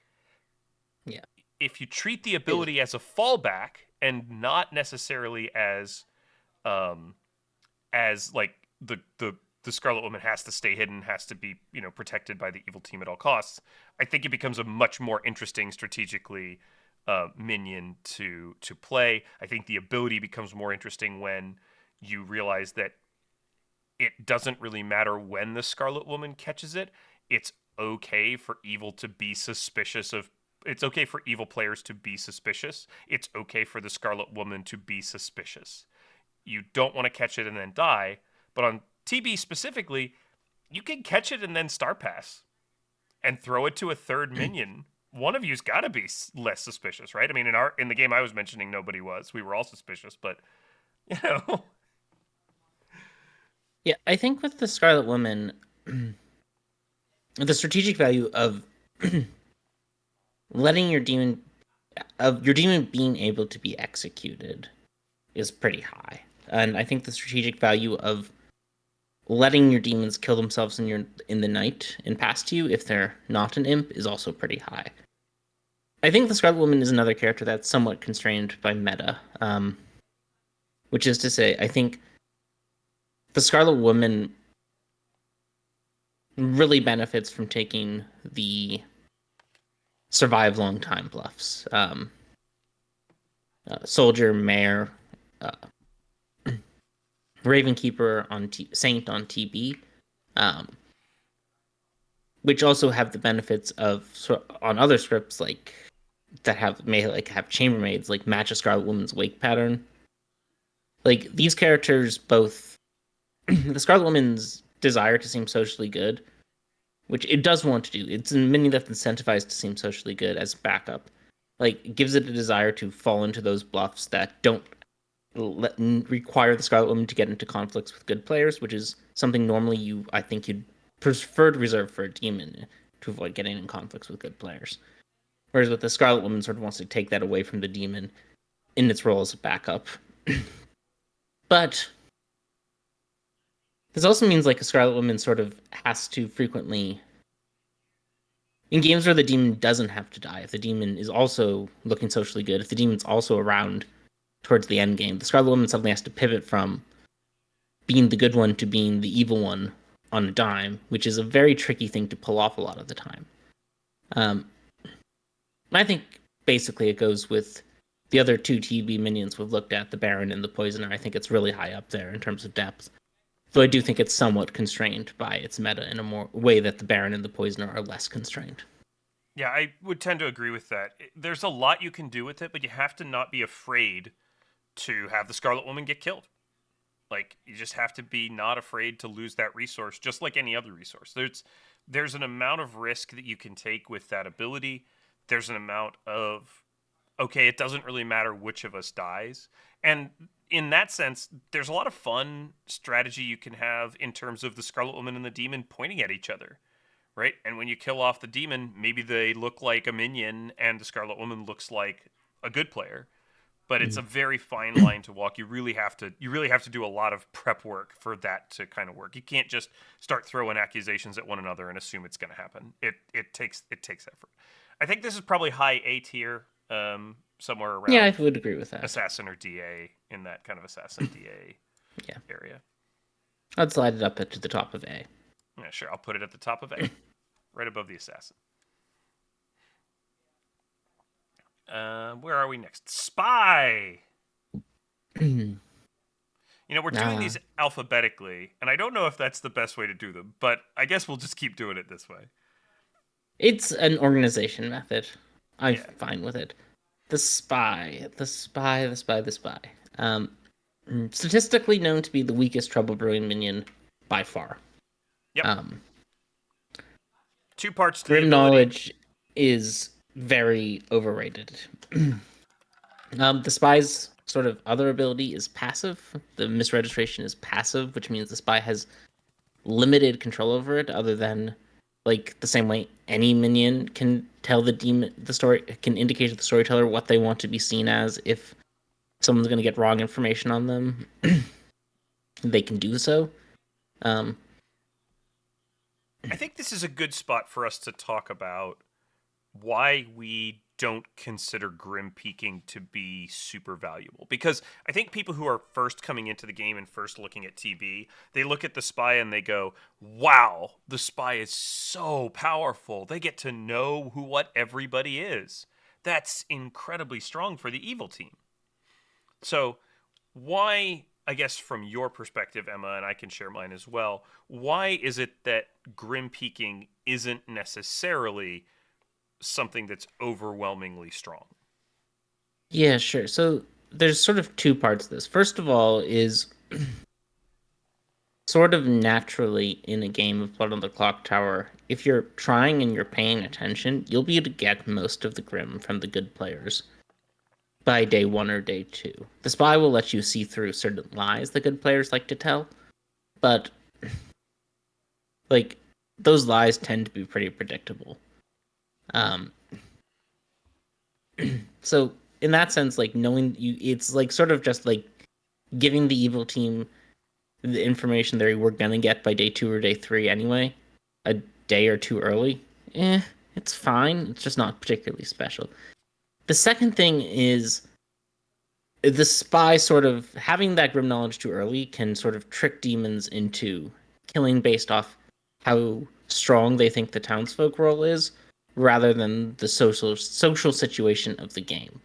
Yeah. If you treat the ability as a fallback and not necessarily um, as like the Scarlet Woman has to stay hidden, has to be protected by the evil team at all costs. I think it becomes a much more interesting strategically minion to play. I think the ability becomes more interesting when you realize that it doesn't really matter when the Scarlet Woman catches it. It's okay for evil to be suspicious of. It's okay for evil players to be suspicious. It's okay for the Scarlet Woman to be suspicious. You don't want to catch it and then die, but on TB specifically, you can catch it and then star pass and throw it to a third minion. One of you's got to be less suspicious, right? I mean, in the game I was mentioning, nobody was. We were all suspicious, but you know, Yeah, I think with the Scarlet Woman, the strategic value of letting your demon being able to be executed is pretty high. And I think the strategic value of letting your demons kill themselves in the night and pass to you if they're not an imp is also pretty high. I think the Scarlet Woman is another character that's somewhat constrained by meta, which is to say, I think the Scarlet Woman really benefits from taking the survive long time bluffs. Soldier, Mare, uh, Ravenkeeper on Saint on TB, which also have the benefits of on other scripts like that have chambermaids like match a Scarlet Woman's wake pattern. Like these characters, both the Scarlet Woman's desire to seem socially good, which it does want to do. It's a minion that's incentivized to seem socially good as backup. Like it gives it a desire to fall into those bluffs that don't require the Scarlet Woman to get into conflicts with good players, which is something normally I think you'd prefer to reserve for a demon to avoid getting in conflicts with good players. Whereas with the Scarlet Woman sort of wants to take that away from the demon in its role as a backup. But this also means like a Scarlet Woman sort of has to frequently in games where the demon doesn't have to die, if the demon is also looking socially good, if the demon's also around towards the end game, the Scarlet Woman suddenly has to pivot from being the good one to being the evil one on a dime, which is a very tricky thing to pull off a lot of the time. I think basically it goes with the other two TB minions we've looked at, the Baron and the Poisoner. I think it's really high up there in terms of depth. Though I do think it's somewhat constrained by its meta in a more way that the Baron and the Poisoner are less constrained. Yeah, I would tend to agree with that. There's a lot you can do with it, but you have to not be afraid to have the Scarlet Woman get killed. Like, you just have to be not afraid to lose that resource, just like any other resource. There's an amount of risk that you can take with that ability. There's an amount of, okay, it doesn't really matter which of us dies. And in that sense, there's a lot of fun strategy you can have in terms of the Scarlet Woman and the demon pointing at each other, right? And when you kill off the demon, maybe they look like a minion and the Scarlet Woman looks like a good player. But it's a very fine line to walk. You really have to do a lot of prep work for that to kind of work. You can't just start throwing accusations at one another and assume it's going to happen. It takes effort. I think this is probably high A tier, somewhere around. Yeah, I would agree with that. Assassin or DA, in that kind of assassin DA yeah. area. I'd slide it up to the top of A. Yeah, sure. I'll put it at the top of A. right above the assassin. Where are we next? Spy. We're doing uh, these alphabetically, and I don't know if that's the best way to do them, but I guess we'll just keep doing it this way. it's an organization method. I'm Yeah. fine with it. The spy, the spy, the spy, the spy. Statistically known to be the weakest trouble brewing minion by far. Yep. Um, Two parts to the Grim ability. knowledge is very overrated. The spy's sort of other ability is passive. The misregistration is passive, which means the spy has limited control over it, other than like the same way any minion can tell the story, can indicate to the storyteller what they want to be seen as. If someone's going to get wrong information on them, they can do so. Um, I think this is a good spot for us to talk about why we don't consider Grim Peaking to be super valuable. Because I think people who are first coming into the game and first looking at TB, they look at the spy and they go, wow, the spy is so powerful. They get to know what everybody is. That's incredibly strong for the evil team. So, why, I guess, from your perspective, Emma, and I can share mine as well, why is it that Grim Peaking isn't necessarily something that's overwhelmingly strong? yeah, sure. So there's sort of two parts to this. First of all, is sort of naturally in a game of Blood on the Clocktower, if you're trying and you're paying attention, you'll be able to get most of the Grim from the good players by day one or day two. The spy will let you see through certain lies the good players like to tell, but like those lies tend to be pretty predictable. Um, so in that sense, like knowing you, it's like sort of just like giving the evil team the information they were gonna get by day two or day three anyway, a day or two early. It's fine. It's just not particularly special. The second thing is the spy sort of having that grim knowledge too early can sort of trick demons into killing based off how strong they think the townsfolk role is, rather than the social situation of the game.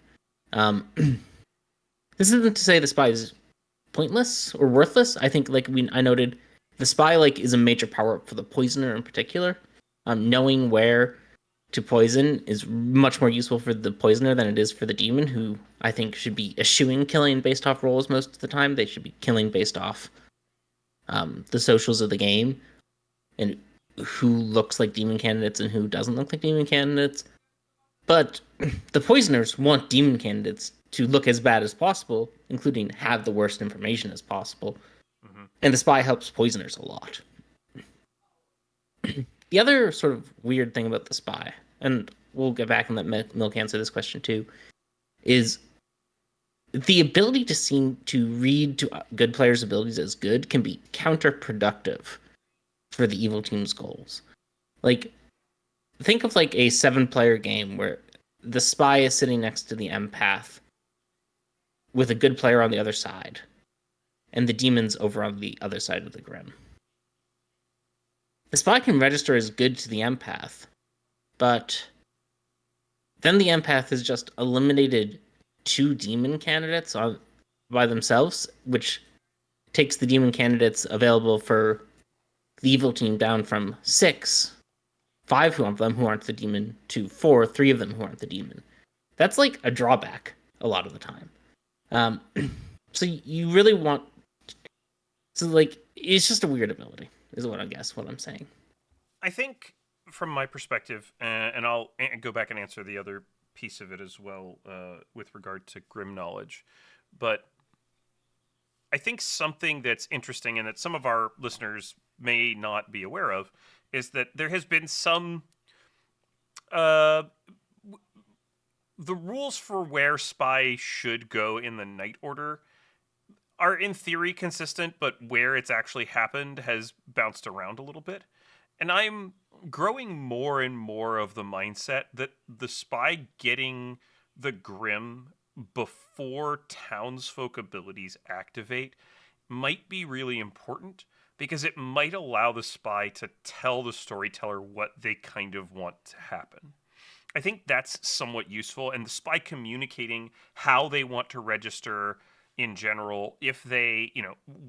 Um, this isn't to say the spy is pointless or worthless. I think, like I noted, the spy like is a major power up for the poisoner in particular. Knowing where to poison is much more useful for the poisoner than it is for the demon, who I think should be eschewing killing based off rolls most of the time. They should be killing based off the socials of the game and who looks like demon candidates and who doesn't look like demon candidates. But the poisoners want demon candidates to look as bad as possible, including have the worst information as possible. Mm-hmm. And the spy helps poisoners a lot. The other sort of weird thing about the spy, and we'll get back and let Milk answer this question too, is the ability to seem to read to good players' abilities as good can be counterproductive for the evil team's goals. Like, think of like a 7-player game where the spy is sitting next to the empath with a good player on the other side, and the demon's over on the other side of the grim. The spy can register as good to the empath, but then the empath has just eliminated 2 demon candidates by themselves, which takes the demon candidates available for the evil team down from 6, 5 of them who aren't the demon, to 4, 3 of them who aren't the demon. That's like a drawback a lot of the time. So you really want... So, like, it's just a weird ability, is what I'm saying. I think, from my perspective, and I'll go back and answer the other piece of it as well with regard to Grim Knowledge, but I think something that's interesting and that some of our listeners may not be aware of is that there has been some... the rules for where spy should go in the night order are in theory consistent, but where it's actually happened has bounced around a little bit. And I'm growing more and more of the mindset that the spy getting the Grim before townsfolk abilities activate might be really important because it might allow the spy to tell the storyteller what they kind of want to happen. I think that's somewhat useful, and the spy communicating how they want to register in general, if they,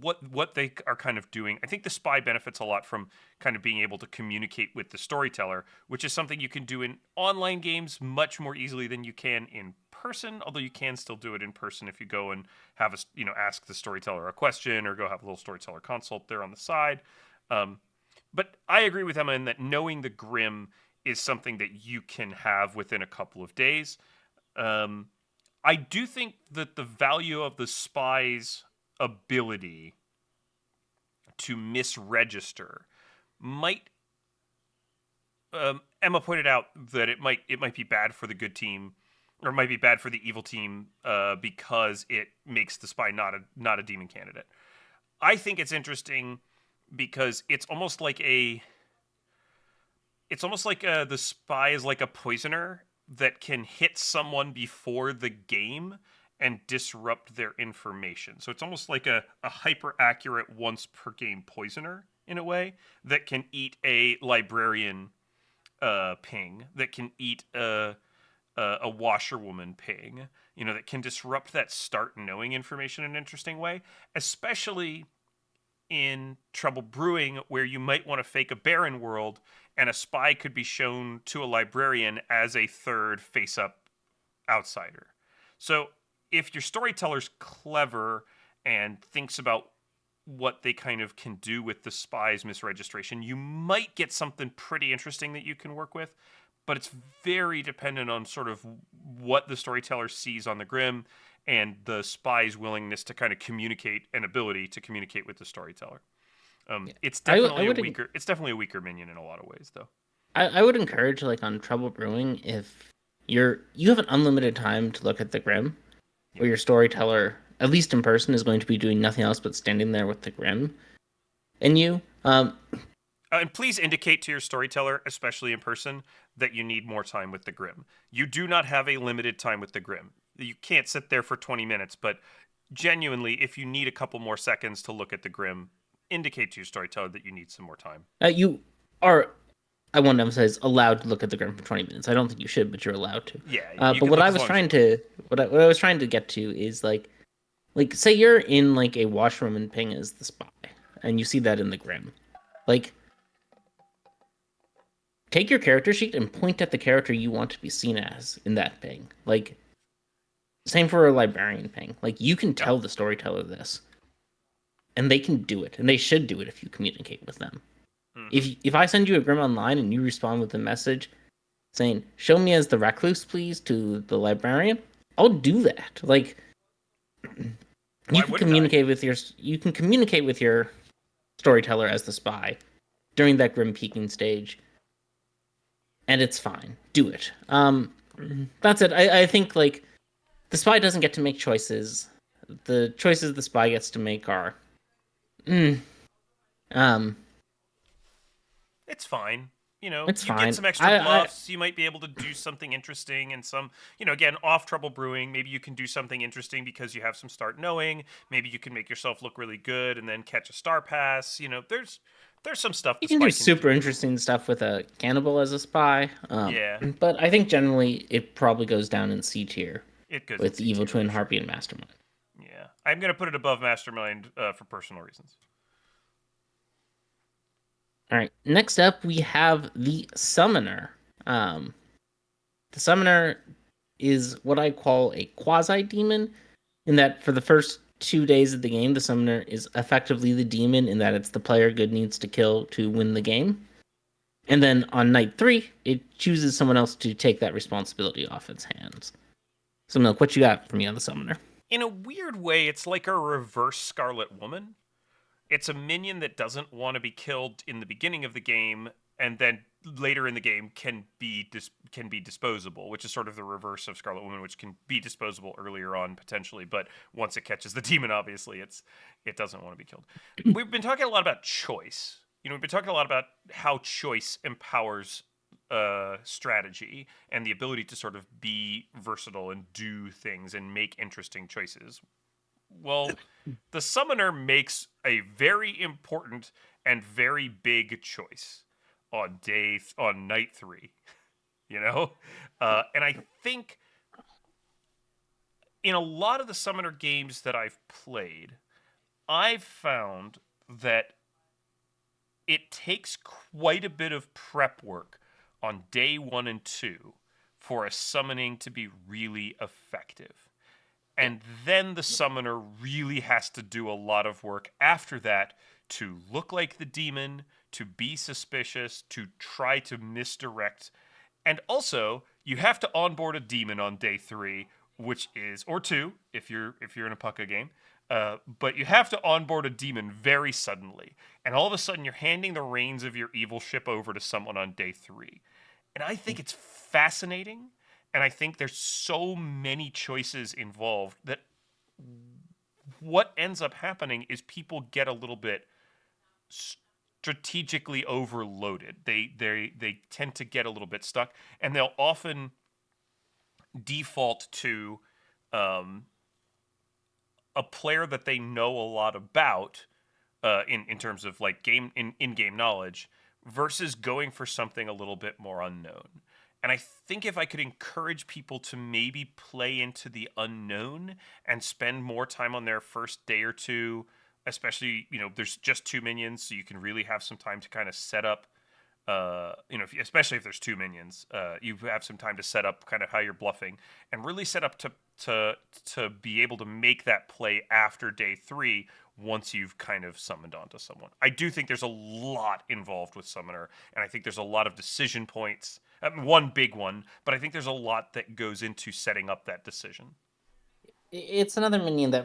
what they are kind of doing. I think the spy benefits a lot from kind of being able to communicate with the storyteller, which is something you can do in online games much more easily than you can in person, although you can still do it in person if you go and have ask the storyteller a question or go have a little storyteller consult there on the side. But I agree with Emma in that knowing the Grim is something that you can have within a couple of days. I do think that the value of the spy's ability to misregister might. Emma pointed out that it might be bad for the good team, or it might be bad for the evil team because it makes the spy not a demon candidate. I think it's interesting because it's almost like the spy is like a poisoner that can hit someone before the game and disrupt their information. So it's almost like a hyper accurate once per game poisoner in a way that can eat a librarian ping, that can eat a washerwoman ping, that can disrupt that start knowing information in an interesting way, especially in Trouble Brewing, where you might want to fake a barren world, and a spy could be shown to a librarian as a third face-up outsider. So if your storyteller's clever and thinks about what they kind of can do with the spy's misregistration, you might get something pretty interesting that you can work with, but it's very dependent on sort of what the storyteller sees on the Grim and the spy's willingness to kind of communicate and ability to communicate with the storyteller. It's definitely It's definitely a weaker minion in a lot of ways, though. I would encourage, like on Trouble Brewing, if you have an unlimited time to look at the Grim, where your storyteller, at least in person, is going to be doing nothing else but standing there with the Grim, and you. And please indicate to your storyteller, especially in person, that you need more time with the Grim. You do not have a limited time with the Grim. You can't sit there for 20 minutes, but genuinely, if you need a couple more seconds to look at the Grim, indicate to your storyteller that you need some more time. You are, I want to emphasize, allowed to look at the Grim for 20 minutes. I don't think you should, but you're allowed to. Yeah. But what I was trying to get to is like say you're in like a washroom ping as the spy, and you see that in the Grim, like. Take your character sheet and point at the character you want to be seen as in that ping. Like, same for a librarian ping. Like, you can tell the storyteller this, and they can do it, and they should do it if you communicate with them. Mm-hmm. If I send you a Grim online and you respond with a message saying, "Show me as the recluse, please," to the librarian, I'll do that. Like, you can communicate with your storyteller as the spy during that Grim peeking stage. And it's fine. Do it. That's it. I think like the spy doesn't get to make choices. The choices the spy gets to make are, it's fine. It's fine. Get some extra bluffs. You might be able to do something interesting, and some, again, off Trouble Brewing. Maybe you can do something interesting because you have some start knowing. Maybe you can make yourself look really good and then catch a star pass. There's some stuff. You can do super interesting stuff with a cannibal as a spy. But I think generally it probably goes down in C tier. It goes with Evil Twin, Harpy, and Mastermind. Yeah, I'm gonna put it above Mastermind for personal reasons. All right. Next up, we have the Summoner. The Summoner is what I call a quasi demon, in that for the first 2 days of the game, the Summoner is effectively the demon in that it's the player good needs to kill to win the game. And then on night 3, it chooses someone else to take that responsibility off its hands. So, Milk, what you got for me on the Summoner? In a weird way, it's like a reverse Scarlet Woman. It's a minion that doesn't want to be killed in the beginning of the game, and then later in the game can be disposable, which is sort of the reverse of Scarlet Woman, which can be disposable earlier on potentially, but once it catches the demon, obviously it doesn't want to be killed. We've been talking a lot about choice. We've been talking a lot about how choice empowers strategy and the ability to sort of be versatile and do things and make interesting choices. Well, the summoner makes a very important and very big choice on night 3, you know? And I think in a lot of the summoner games that I've played, I've found that it takes quite a bit of prep work on day 1 and 2 for a summoning to be really effective. Yeah. And then the summoner really has to do a lot of work after that to look like the demon, to be suspicious, to try to misdirect. And also, you have to onboard a demon on day 3, which is or 2 if you're in a Pucka game. But you have to onboard a demon very suddenly, and all of a sudden you're handing the reins of your evil ship over to someone on day 3. And I think it's fascinating, and I think there's so many choices involved that what ends up happening is people get a little bit strategically overloaded. They tend to get a little bit stuck, and they'll often default to um, a player that they know a lot about in terms of like in game knowledge versus going for something a little bit more unknown. And I think if I could encourage people to maybe play into the unknown and spend more time on their first day or two, especially, there's just 2 minions, so you can really have some time to kind of set up, especially if there's 2 minions, you have some time to set up kind of how you're bluffing and really set up to be able to make that play after day 3 once you've kind of summoned onto someone. I do think there's a lot involved with Summoner, and I think there's a lot of decision points. One big one, but I think there's a lot that goes into setting up that decision. It's another minion that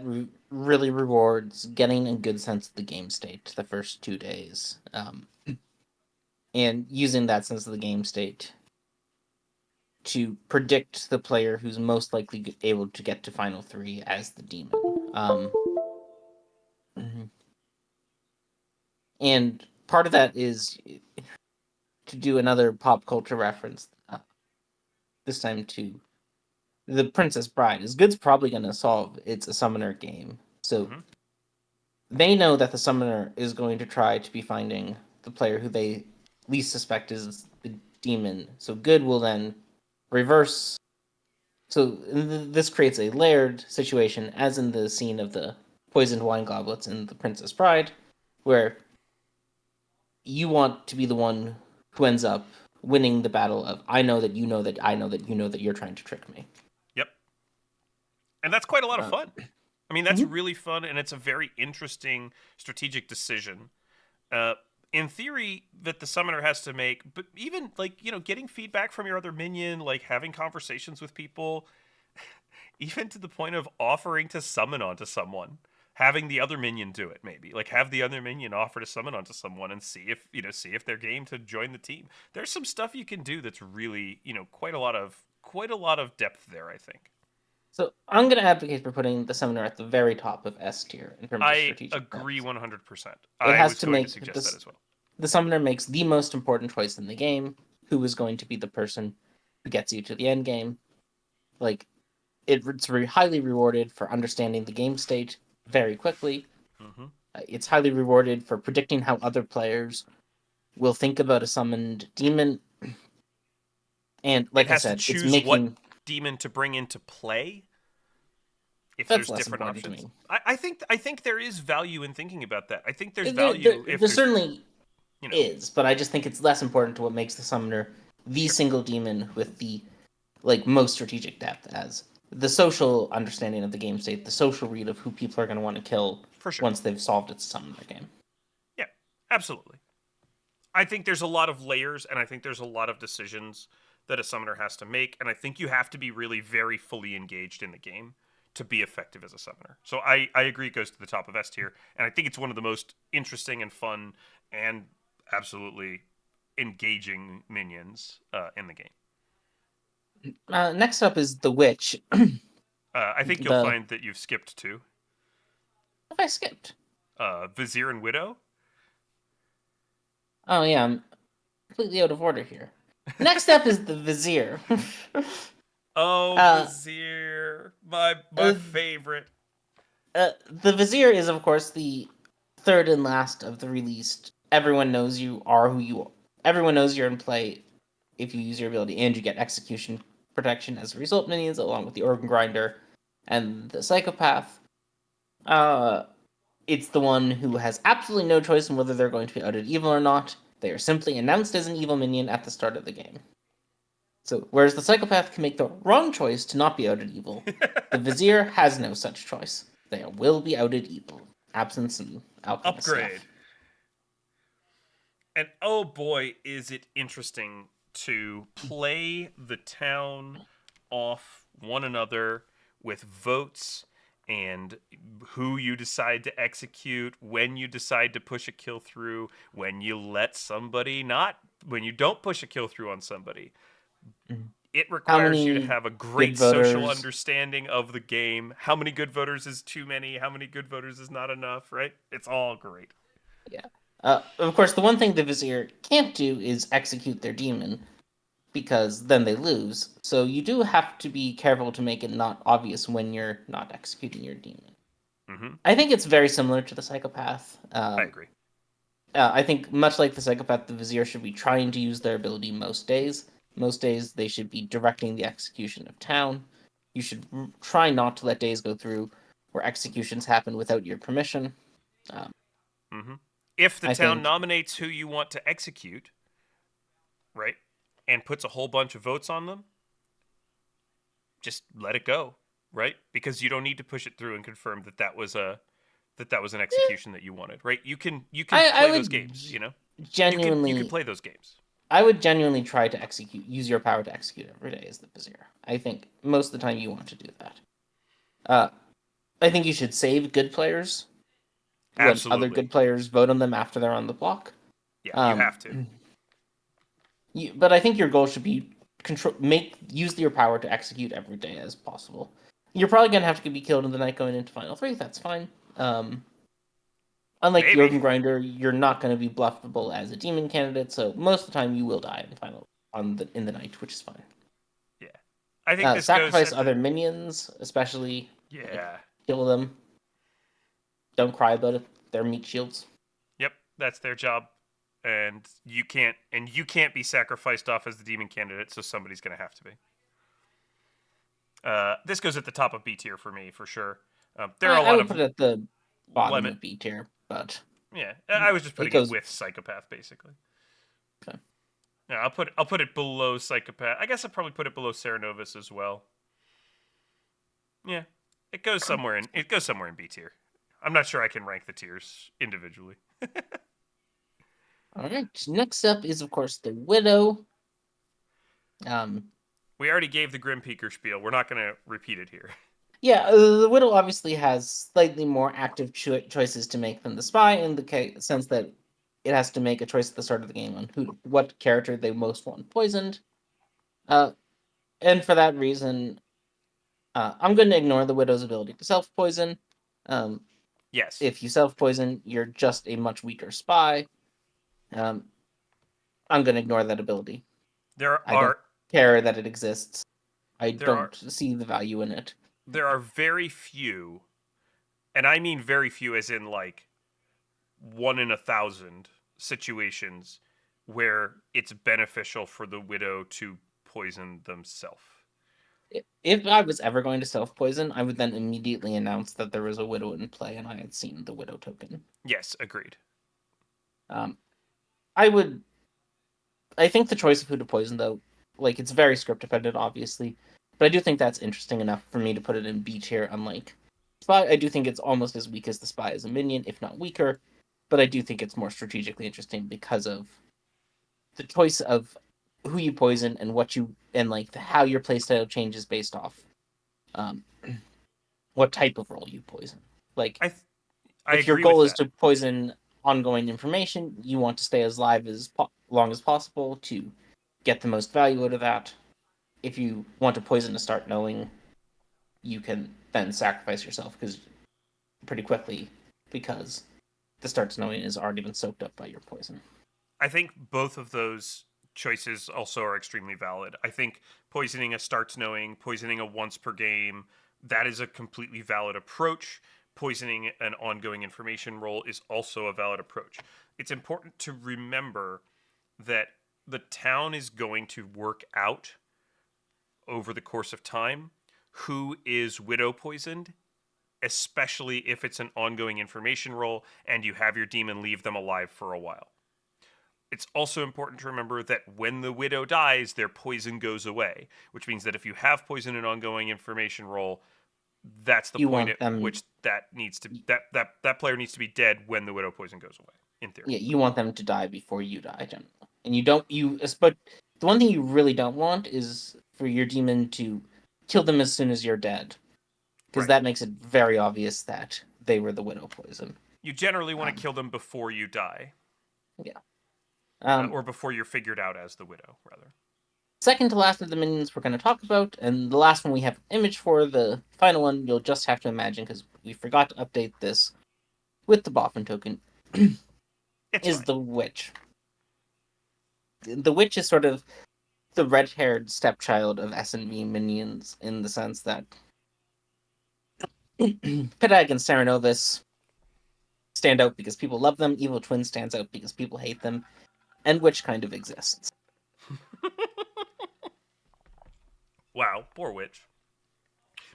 really rewards getting a good sense of the game state the first 2 days, and using that sense of the game state to predict the player who's most likely able to get to final 3 as the demon. Mhm. And part of that is to do another pop culture reference, this time to The Princess Bride. Is Good's probably going to solve it's a summoner game. So Mm-hmm. they know that the summoner is going to try to be finding the player who they least suspect is the demon. So Good will then reverse. So this creates a layered situation, as in the scene of the poisoned wine goblets in The Princess Bride, where you want to be the one who ends up winning the battle of I know that you know that I know that you know that you're trying to trick me. Yep. And that's quite a lot of Uh, fun. I mean, that's mhm. really fun, and it's a very interesting strategic decision. Uh, in theory, that the summoner has to make, but even like getting feedback from your other minion, like having conversations with people, even to the point of offering to summon onto someone, having the other minion do it, maybe like have the other minion offer to summon onto someone and see if they're game to join the team. There's some stuff you can do that's really quite a lot of depth there, I think. So I'm going to advocate for putting the summoner at the very top of S tier in terms of I strategic agree depth. 100%. It I has was to going to make suggest that this as well. the summoner makes the most important choice in the game. Who is going to be the person who gets you to the end game? Like it's very highly rewarded for understanding the game state very quickly. Hmm. It's highly rewarded for predicting how other players will think about a summoned demon. And It like I has to said, it's choose what making demon to bring into play if that's there's less different important to options. me. I think there is value in thinking about that. I think there's There, there, value if there there's certainly you know is, but I just think it's less important to what makes the summoner the sure single demon with the most strategic depth as the social understanding of the game state, the social read of who people are going to want to kill for sure. once they've solved its summoner game. Yeah, absolutely. I think there's a lot of layers, and I think there's a lot of decisions that a summoner has to make, and I think you have to be really very fully engaged in the game to be effective as a summoner. So I agree it goes to the top of S tier, and I think it's one of the most interesting and fun and absolutely engaging minions in the game. Next up is the witch. I think you'll The find that you've skipped two. Have I skipped? Vizier and Widow. Oh yeah, I'm completely out of order here. Next up is the Vizier. Oh, uh, Vizier, my uh, favorite. The Vizier is, of course, the third and last of the released. Everyone knows you are who you are. Everyone knows you're in play if you use your ability, and you get execution protection as a result minions, along with the Organ Grinder and the Psychopath. It's the one who has absolutely no choice in whether they're going to be outed evil or not. They are simply announced as an evil minion at the start of the game. So, whereas the Psychopath can make the wrong choice to not be outed evil, the Vizier has no such choice. They will be outed evil. Absence and alchemist Upgrade. stuff. And oh boy, is it interesting to play the town off one another with votes and who you decide to execute, when you decide to push a kill through, when you let somebody not, when you don't push a kill through on somebody. It requires you to have a great social understanding of the game. How many good voters is too many? How many good voters is not enough, right? It's all great. Yeah. Of course, the one thing the Vizier can't do is execute their demon, because then they lose. So you do have to be careful to make it not obvious when you're not executing your demon. Mm-hmm. I think it's very similar to the Psychopath. I agree. I think, much like the Psychopath, the Vizier should be trying to use their ability most days. Most days, they should be directing the execution of town. You should try not to let days go through where executions happen without your permission. Mm-hmm. If the town nominates who you want to execute, right, and puts a whole bunch of votes on them, just let it go, right? Because you don't need to push it through and confirm that was an execution that you wanted, right? You can play those games, you know. Genuinely, you can play those games. I would genuinely try to use your power to execute every day as the Vizier. I think most of the time you want to do that. I think you should save good players. Absolutely. When other good players vote on them after they're on the block. Yeah, you have to. But I think your goal should be use your power to execute every day as possible. You're probably gonna have to be killed in the night going into Final 3. That's fine. Unlike the Organ Grinder, you're not going to be bluffable as a demon candidate, so most of the time you will die in the night, which is fine. Yeah, I think this sacrifice other minions, especially. Yeah, kill them. Don't cry about it. They're meat shields. Yep, that's their job, and you can't be sacrificed off as the demon candidate, so somebody's going to have to be. This goes at the top of B tier for me, for sure. There are a lot of put it at the bottom of B tier, but yeah, I was just putting it with Psychopath basically. Okay. Yeah, I'll put it below Psychopath. I guess I'll probably put it below Serenovus as well. Yeah, it goes somewhere in B tier. I'm not sure I can rank the tiers individually. All right. Next up is, of course, the Widow. We already gave the Grim Peaker spiel. We're not going to repeat it here. Yeah, the Widow obviously has slightly more active choices to make than the Spy, in the sense that it has to make a choice at the start of the game on what character they most want poisoned. And for that reason, I'm going to ignore the Widow's ability to self-poison. Yes. If you self-poison, you're just a much weaker Spy. I'm going to ignore that ability. I don't care that it exists. I don't see the value in it. There are very few, and I mean very few as in like 1 in 1,000 situations where it's beneficial for the Widow to poison themselves. If I was ever going to self-poison, I would then immediately announce that there was a Widow in play and I had seen the Widow token. Yes, agreed. I think the choice of who to poison, though, like, it's very script dependent, obviously, but I do think that's interesting enough for me to put it in B tier, unlike Spy. I do think it's almost as weak as the Spy as a minion, if not weaker, but I do think it's more strategically interesting because of the choice of who you poison and how your playstyle changes based off what type of role you poison. Like, if your goal is to poison ongoing information, you want to stay as live as long as possible to get the most value out of that. If you want to poison to start knowing, you can then sacrifice yourself pretty quickly because the starts knowing has already been soaked up by your poison. I think both of those choices also are extremely valid. I think poisoning a starts knowing, poisoning a once per game, that is a completely valid approach. poisoning an ongoing information roll is also a valid approach. It's important to remember that the town is going to work out over the course of time who is widow poisoned, especially if it's an ongoing information roll and you have your demon leave them alive for a while. It's also important to remember that when the widow dies, their poison goes away, which means that if you have poison in ongoing information roll, that's the You point want at them, which that player needs to be dead when the widow poison goes away, in theory. yeah, you want them to die before you die, generally. And you don't, but the one thing you really don't want is for your demon to kill them as soon as you're dead. Because Right. that makes it very obvious that they were the widow poison. You generally want Um, to kill them before you die, yeah. or before you're figured out as the widow, rather. Second to last of the minions we're going to talk about, and the last one we have an image for, the final one you'll just have to imagine because we forgot to update this with the Boffin token, It's is fine. the witch. The witch is sort of the red-haired stepchild of S&V minions in the sense that Pedag and Serenovis stand out because people love them, Evil Twin stands out because people hate them, and Witch kind of exists. Wow, poor witch.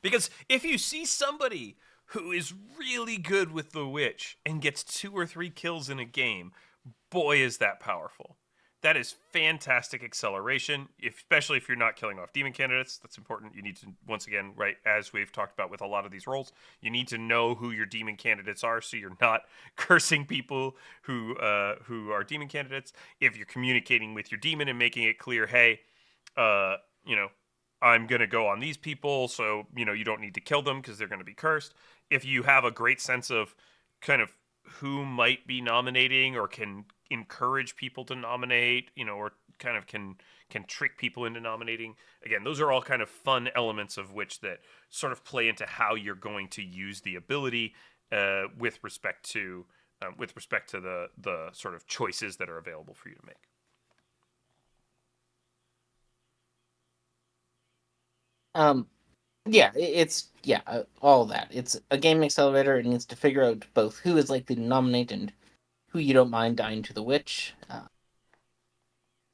Because if you see somebody who is really good with the witch and gets 2 or 3 kills in a game, boy is that powerful. That is fantastic acceleration, especially if you're not killing off demon candidates. That's important. You need to, once again, right, as we've talked about with a lot of these roles, you need to know who your demon candidates are so you're not cursing people who are demon candidates. If you're communicating with your demon and making it clear, hey, you know, I'm going to go on these people, so, you don't need to kill them because they're going to be cursed. If you have a great sense of kind of who might be nominating or can encourage people to nominate, or kind of can trick people into nominating. Again, those are all kind of fun elements of which that sort of play into how you're going to use the ability with respect to the sort of choices that are available for you to make. All that. It's a game accelerator. It needs to figure out both who is likely to nominate and who you don't mind dying to the witch,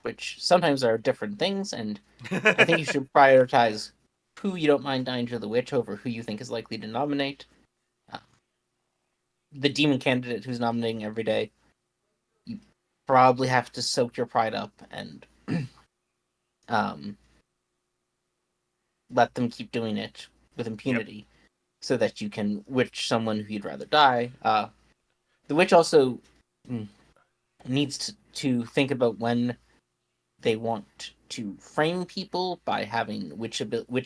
which sometimes are different things, and I think you should prioritize who you don't mind dying to the witch over who you think is likely to nominate. The demon candidate who's nominating every day, you probably have to soak your pride up and let them keep doing it with impunity, so that you can witch someone who you'd rather die. The witch also needs to think about when they want to frame people by having witch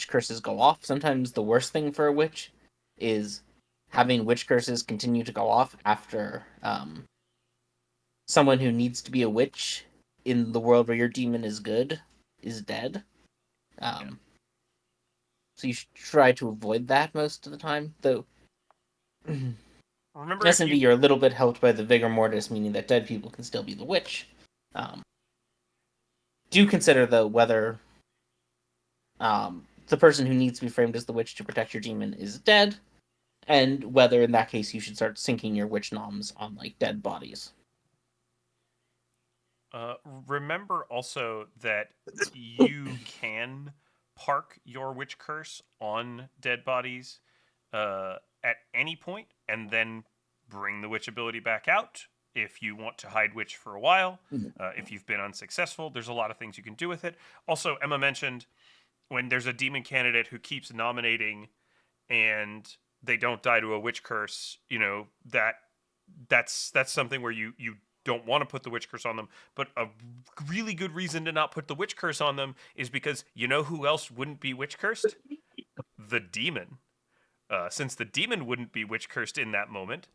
curses go off. Sometimes the worst thing for a witch is having witch curses continue to go off after someone who needs to be a witch in the world where your demon is good is dead. So you should try to avoid that most of the time, though. Remember, S&V, you're a little bit helped by the vigor mortis, meaning that dead people can still be the witch. Do consider, though, whether the person who needs to be framed as the witch to protect your demon is dead, and whether, in that case, you should start sinking your witch noms on, like, dead bodies. Remember also that you can park your witch curse on dead bodies at any point and then bring the witch ability back out if you want to hide witch for a while. If you've been unsuccessful, there's a lot of things you can do with it. Also, Emma mentioned when there's a demon candidate who keeps nominating and they don't die to a witch curse, that's something where you don't want to put the witch curse on them. But a really good reason to not put the witch curse on them is because you know who else wouldn't be witch cursed? The demon. Since the demon wouldn't be witch cursed in that moment,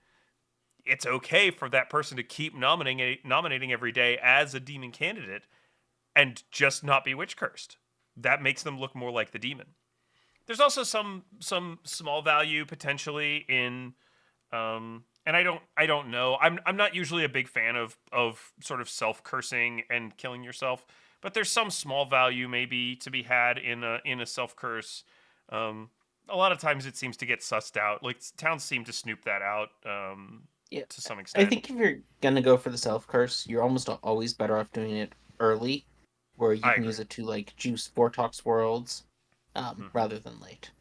it's okay for that person to keep nominating every day as a demon candidate and just not be witch cursed. That makes them look more like the demon. There's also some small value potentially in and I don't know. I'm not usually a big fan of sort of self-cursing and killing yourself, but there's some small value maybe to be had in a self-curse. a lot of times it seems to get sussed out. Like towns seem to snoop that out Yeah, to some I extent. think if you're gonna go for the self curse, you're almost always better off doing it early, where you I can agree. use it to like juice Vortox worlds, Hmm. rather than late.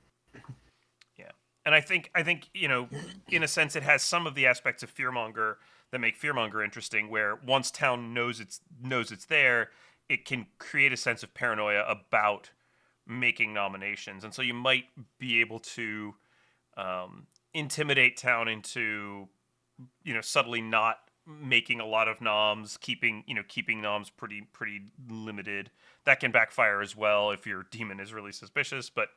Yeah, and I think in a sense, it has some of the aspects of Fearmonger that make Fearmonger interesting. Where once town knows it's there, it can create a sense of paranoia about making nominations, and so you might be able to intimidate town into subtly not making a lot of noms, keeping noms pretty limited. That can backfire as well if your demon is really suspicious, but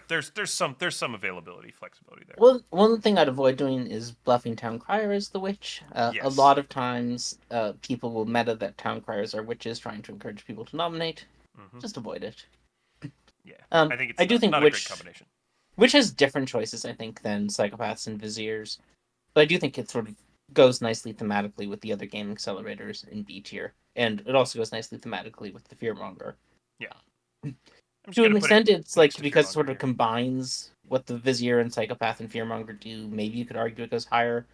there's some availability, flexibility there. One thing I'd avoid doing is bluffing Town Crier as the witch. A Yes. lot of times, people will meta that Town Criers are witches, trying to encourage people to nominate. Hmm. Just avoid it. Yeah, I think I it's do not think not a great combination. Witch has different choices, I think, than Psychopaths and Viziers. But I do think it sort of goes nicely thematically with the other game accelerators in B tier, and it also goes nicely thematically with the Fearmonger. Yeah, I'm just To an gonna put it extent, it's like next to because it Fearmonger sort of here. combines what the Vizier and Psychopath and Fearmonger do. Maybe you could argue it goes higher,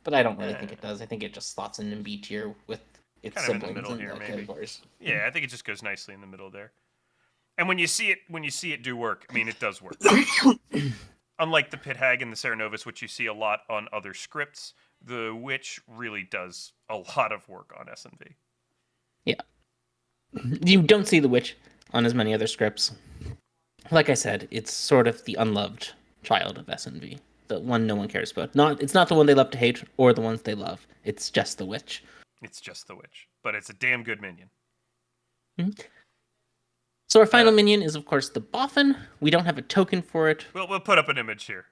but I don't really think it Eh, does. I think it just slots in B tier with its Kind of in the siblings middle in here, the maybe. categories. Yeah, I think it just goes nicely in the middle there. And when you see it do work, I mean, it does work. Unlike the Pit Hag and the Cerenovus, which you see a lot on other scripts, the Witch really does a lot of work on SNV. Yeah, you don't see the witch on as many other scripts. Like I said, it's sort of the unloved child of SNV, the one no one cares about. It's not the one they love to hate or the ones they love. It's just the witch. It's just the Witch, but it's a damn good minion. Mhm. So our Uh, final minion is of course the Boffin. We don't have a token for it. we'll put up an image here.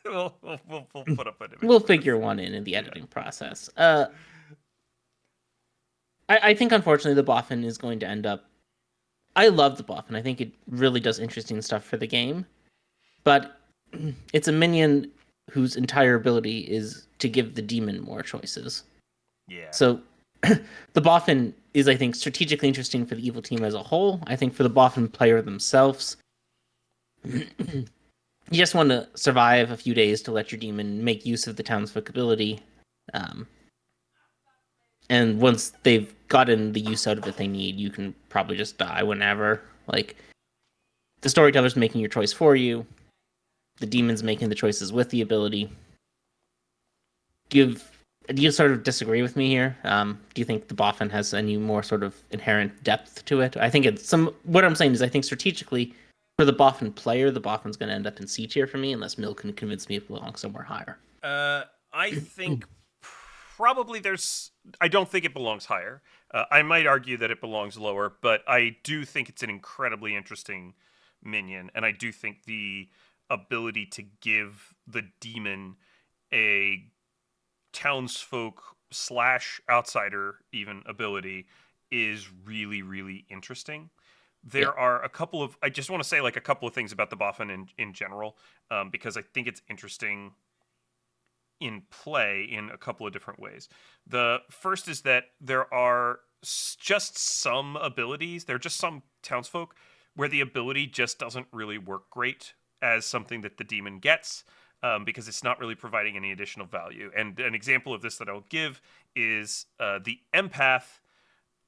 We'll put up an image We'll for figure this. one in the Yeah. editing process. I think unfortunately the Boffin is going to end up. I love the Boffin. I think it really does interesting stuff for the game, but it's a minion whose entire ability is to give the demon more choices. Yeah. So the Boffin is, I think, strategically interesting for the evil team as a whole. I think for the Boffin player themselves, you just want to survive a few days to let your demon make use of the townsfolk ability. Um, and once they've gotten the use out of it they need, you can probably just die whenever. Like, the storyteller's making your choice for you, the demon's making the choices with the ability. Do you sort of disagree with me here? Do you think the Boffin has any more sort of inherent depth to it? I think it's some. What I'm saying is, I think strategically, for the Boffin player, the Boffin's going to end up in C tier for me, unless Mill can convince me it belongs somewhere higher. I think probably there's. I don't think it belongs higher. I might argue that it belongs lower, but I do think it's an incredibly interesting minion, and I do think the ability to give the demon a townsfolk slash outsider even ability is really really interesting. Yeah, There are a couple of I just want to say like a couple of things about the Boffin in general, because I think it's interesting in play in a couple of different ways. The first is that there are just some abilities, there are just some townsfolk where the ability just doesn't really work great as something that the demon gets, because it's not really providing any additional value. And an example of this that I'll give is the empath.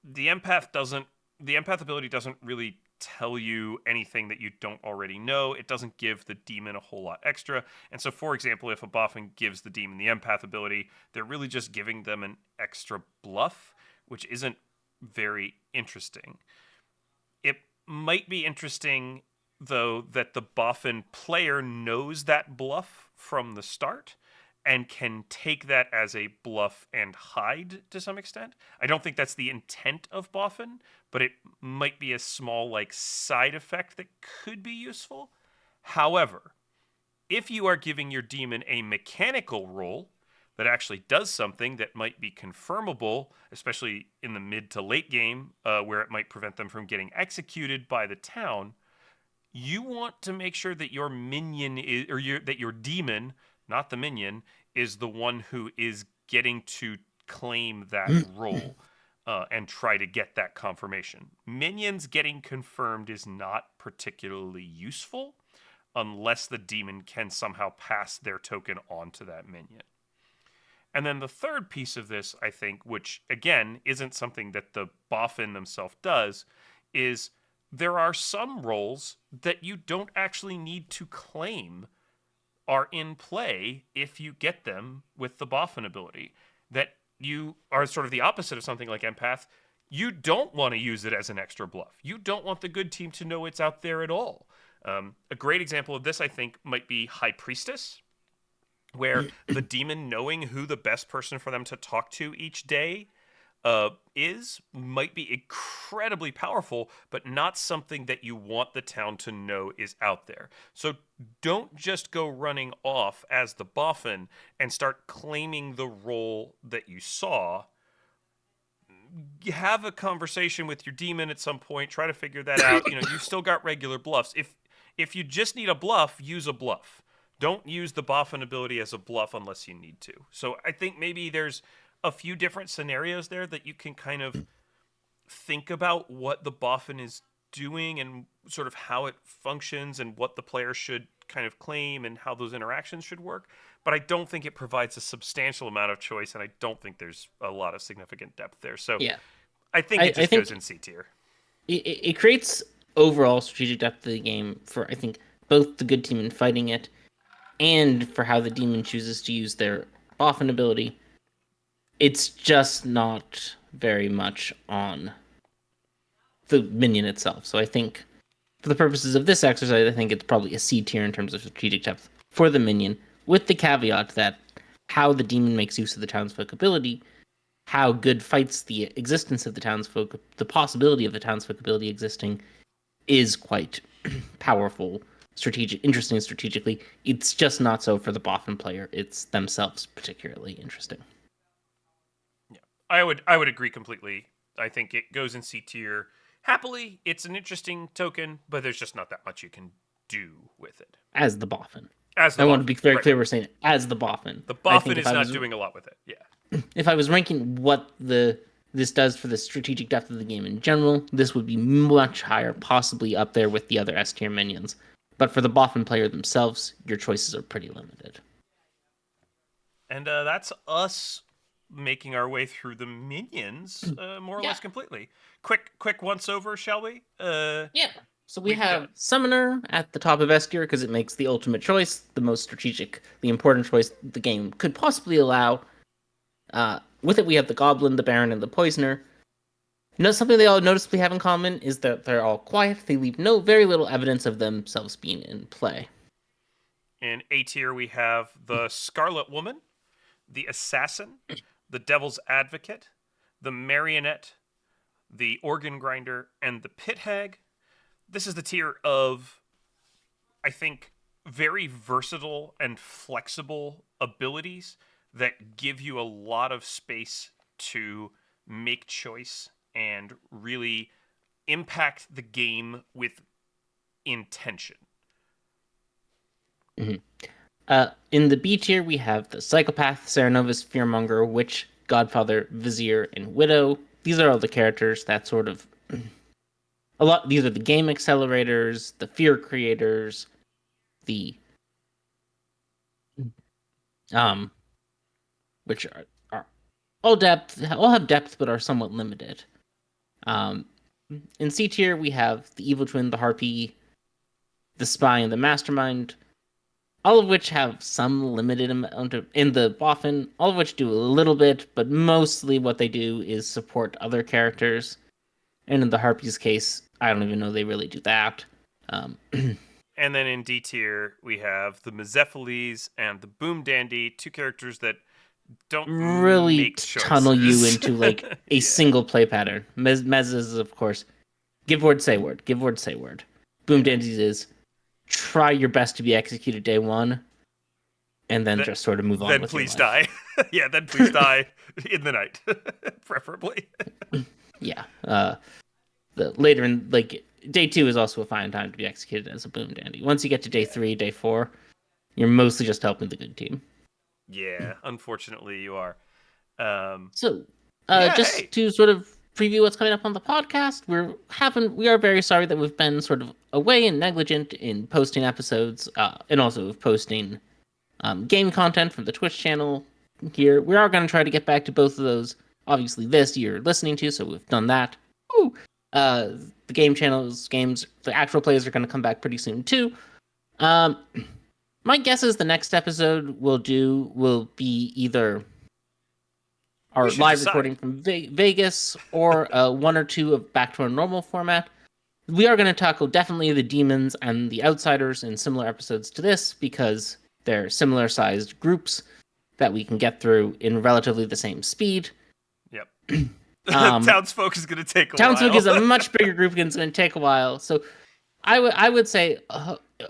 The empath doesn't. The empath ability doesn't really tell you anything that you don't already know. It doesn't give the demon a whole lot extra. And so, for example, if a Boffin gives the demon the empath ability, they're really just giving them an extra bluff, which isn't very interesting. It might be interesting, though, that the Boffin player knows that bluff from the start and can take that as a bluff and hide to some extent. I don't think that's the intent of Boffin, but it might be a small like side effect that could be useful. However, if you are giving your demon a mechanical role that actually does something that might be confirmable, especially in the mid to late game, where it might prevent them from getting executed by the town, you want to make sure that your minion is, that your demon, not the minion, is the one who is getting to claim that role, and try to get that confirmation. Minions getting confirmed is not particularly useful. unless the demon can somehow pass their token on to that minion. And then the third piece of this, I think, which again isn't something that the Boffin themselves does, is there are some roles that you don't actually need to claim are in play if you get them with the Boffin ability. That you are sort of the opposite of something like Empath. You don't want to use it as an extra bluff. You don't want the good team to know it's out there at all. A great example of this, I think, might be High Priestess, where the demon knowing who the best person for them to talk to each day might be incredibly powerful, but not something that you want the town to know is out there. So don't just go running off as the Boffin and start claiming the role that you saw. Have a conversation with your demon at some point. Try to figure that out. You've still got regular bluffs. If you just need a bluff, use a bluff. Don't use the Boffin ability as a bluff unless you need to. So I think maybe there's a few different scenarios there that you can kind of think about what the Boffin is doing and sort of how it functions and what the player should kind of claim and how those interactions should work. But I don't think it provides a substantial amount of choice, and I don't think there's a lot of significant depth there. So Yeah. I think it just goes in C tier. It creates overall strategic depth of the game for, I think, both the good team in fighting it and for how the demon chooses to use their Boffin ability. It's just not very much on the minion itself. So I think, for the purposes of this exercise, I think it's probably a C tier in terms of strategic depth for the minion, with the caveat that how the demon makes use of the townsfolk ability, how good fights the existence of the townsfolk, the possibility of the townsfolk ability existing, is quite powerful, interesting strategically. It's just not so for the Boffin player. It's themselves particularly interesting. Yeah, I would agree completely. I think it goes in C tier. Happily, it's an interesting token, but there's just not that much you can do with it. As the Boffin. I want to be very clear, we're saying it as the Boffin. The Boffin is not doing a lot with it, yeah. If I was ranking what this does for the strategic depth of the game in general, this would be much higher, possibly up there with the other S tier minions. But for the Boffin player themselves, your choices are pretty limited. And that's us making our way through the minions more or less completely. Quick once over, shall we? Yeah. So we have Summoner at the top of S tier because it makes the ultimate choice, the most strategic, the important choice the game could possibly allow. With it, we have the Goblin, the Baron, and the Poisoner. Something they all noticeably have in common is that they're all quiet. They leave very little evidence of themselves being in play. In A tier, we have the Scarlet Woman, the Assassin, the Devil's Advocate, the Marionette, the Organ Grinder, and the Pit Hag. This is the tier of, I think, very versatile and flexible abilities that give you a lot of space to make choice and really impact the game with intention. Mm-hmm. In the B tier, we have the Psychopath, Serenovus, Fearmonger, Witch, Godfather, Vizier, and Widow. These are all the characters that sort of... These are the game accelerators, the fear creators, the... which are all have depth, but are somewhat limited. In C tier, we have the Evil Twin, the Harpy, the Spy, and the Mastermind, all of which have some limited amount of... In the Boffin, all of which do a little bit, but mostly what they do is support other characters. And in the Harpy's case, I don't even know they really do that. And then in D tier, we have the Mezephiles and the Boom Dandy, two characters that don't really make tunnel you into like a single play pattern. Mez is, of course, give word, say word. Give word, say word. Boom Dandies is try your best to be executed day one, and then just sort of move on. Then please die. Yeah, then please die in the night, preferably. Yeah. The later in day 2 is also a fine time to be executed as a Boom Dandy. Once you get to day 3, day 4, you're mostly just helping the good team. Yeah, unfortunately you are. To sort of preview what's coming up on the podcast. We are very sorry that we've been sort of away and negligent in posting episodes, and also posting game content from the Twitch channel here. We are going to try to get back to both of those. Obviously, this you're listening to, so we've done that. Woo! The game channels, games, the actual plays are going to come back pretty soon too. My guess is the next episode will be either our live recording from Vegas or one or two of back to our normal format. We are going to tackle definitely the demons and the outsiders in similar episodes to this because they're similar sized groups that we can get through in relatively the same speed. Yep. Townsfolk is going to take a while. Townsfolk is a much bigger group and it's going to take a while. So I would say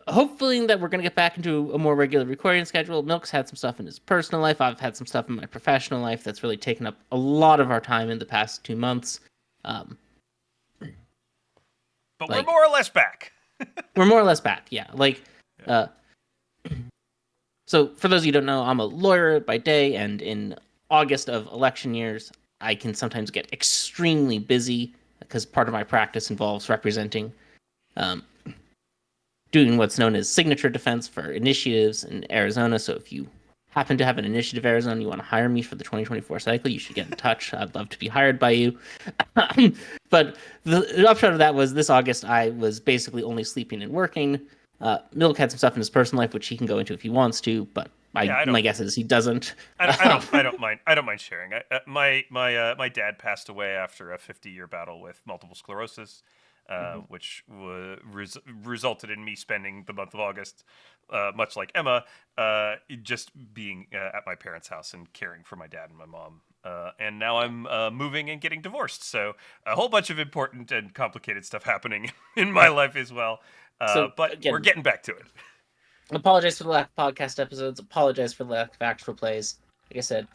hopefully that we're going to get back into a more regular recording schedule. Milk's had some stuff in his personal life. I've had some stuff in my professional life that's really taken up a lot of our time in the past 2 months. But we're more or less back. We're more or less back, yeah. So for those of you who don't know, I'm a lawyer by day, and in August of election years, I can sometimes get extremely busy because part of my practice involves representing, doing what's known as signature defense for initiatives in Arizona. So if you happen to have an initiative in Arizona, you want to hire me for the 2024 cycle, you should get in touch. I'd love to be hired by you. But the upshot of that was this August, I was basically only sleeping and working. Milk had some stuff in his personal life, which he can go into if he wants to, but my guess is he doesn't. I don't mind. I don't mind sharing. My dad passed away after a 50-year battle with multiple sclerosis, which resulted in me spending the month of August, much like Emma, just being at my parents' house and caring for my dad and my mom. And now I'm moving and getting divorced, so a whole bunch of important and complicated stuff happening in my life as well. But again, we're getting back to it. Apologize for the lack of podcast episodes. Apologize for the lack of actual plays. Like I said,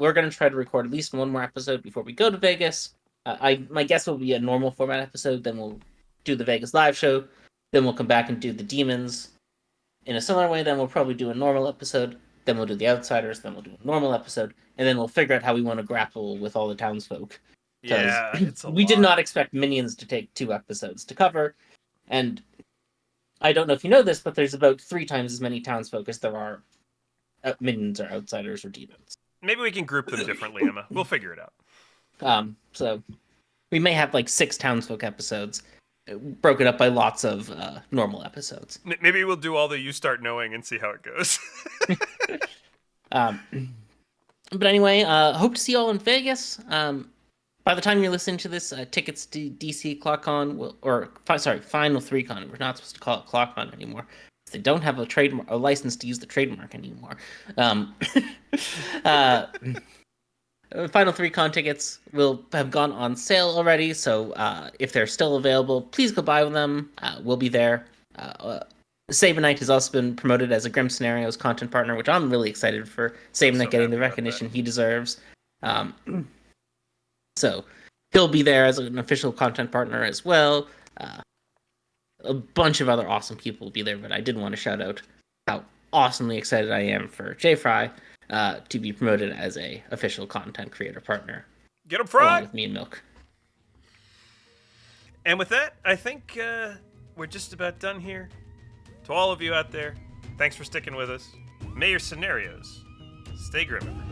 we're going to try to record at least one more episode before we go to Vegas. My guess will be a normal format episode. Then we'll do the Vegas live show. Then we'll come back and do the demons in a similar way. Then we'll probably do a normal episode. Then we'll do the outsiders. Then we'll do a normal episode. And then we'll figure out how we want to grapple with all the townsfolk. Yeah, it's a we lot. did not expect Minions to take 2 episodes to cover. And I don't know if you know this, but there's about 3 times as many townsfolk as there are minions or outsiders or demons. Maybe we can group them differently, Emma. We'll figure it out. So we may have 6 townsfolk episodes, broken up by lots of normal episodes. Maybe we'll do all the You Start Knowing and see how it goes. But anyway, hope to see you all in Vegas. By the time you're listening to this, tickets to DC ClockCon Final 3Con. We're not supposed to call it ClockCon anymore. They don't have a license to use the trademark anymore. Final 3Con tickets will have gone on sale already, so if they're still available, please go buy them. We'll be there. Sabanite has also been promoted as a Grim Scenarios content partner, which I'm really excited for. Sabanite getting the recognition he deserves. So he'll be there as an official content partner as well. A bunch of other awesome people will be there, but I did want to shout out how awesomely excited I am for J Fry to be promoted as a official content creator partner. Get him, Fry! With me and Milk. And with that, I think we're just about done here. To all of you out there, thanks for sticking with us. May your scenarios stay grim.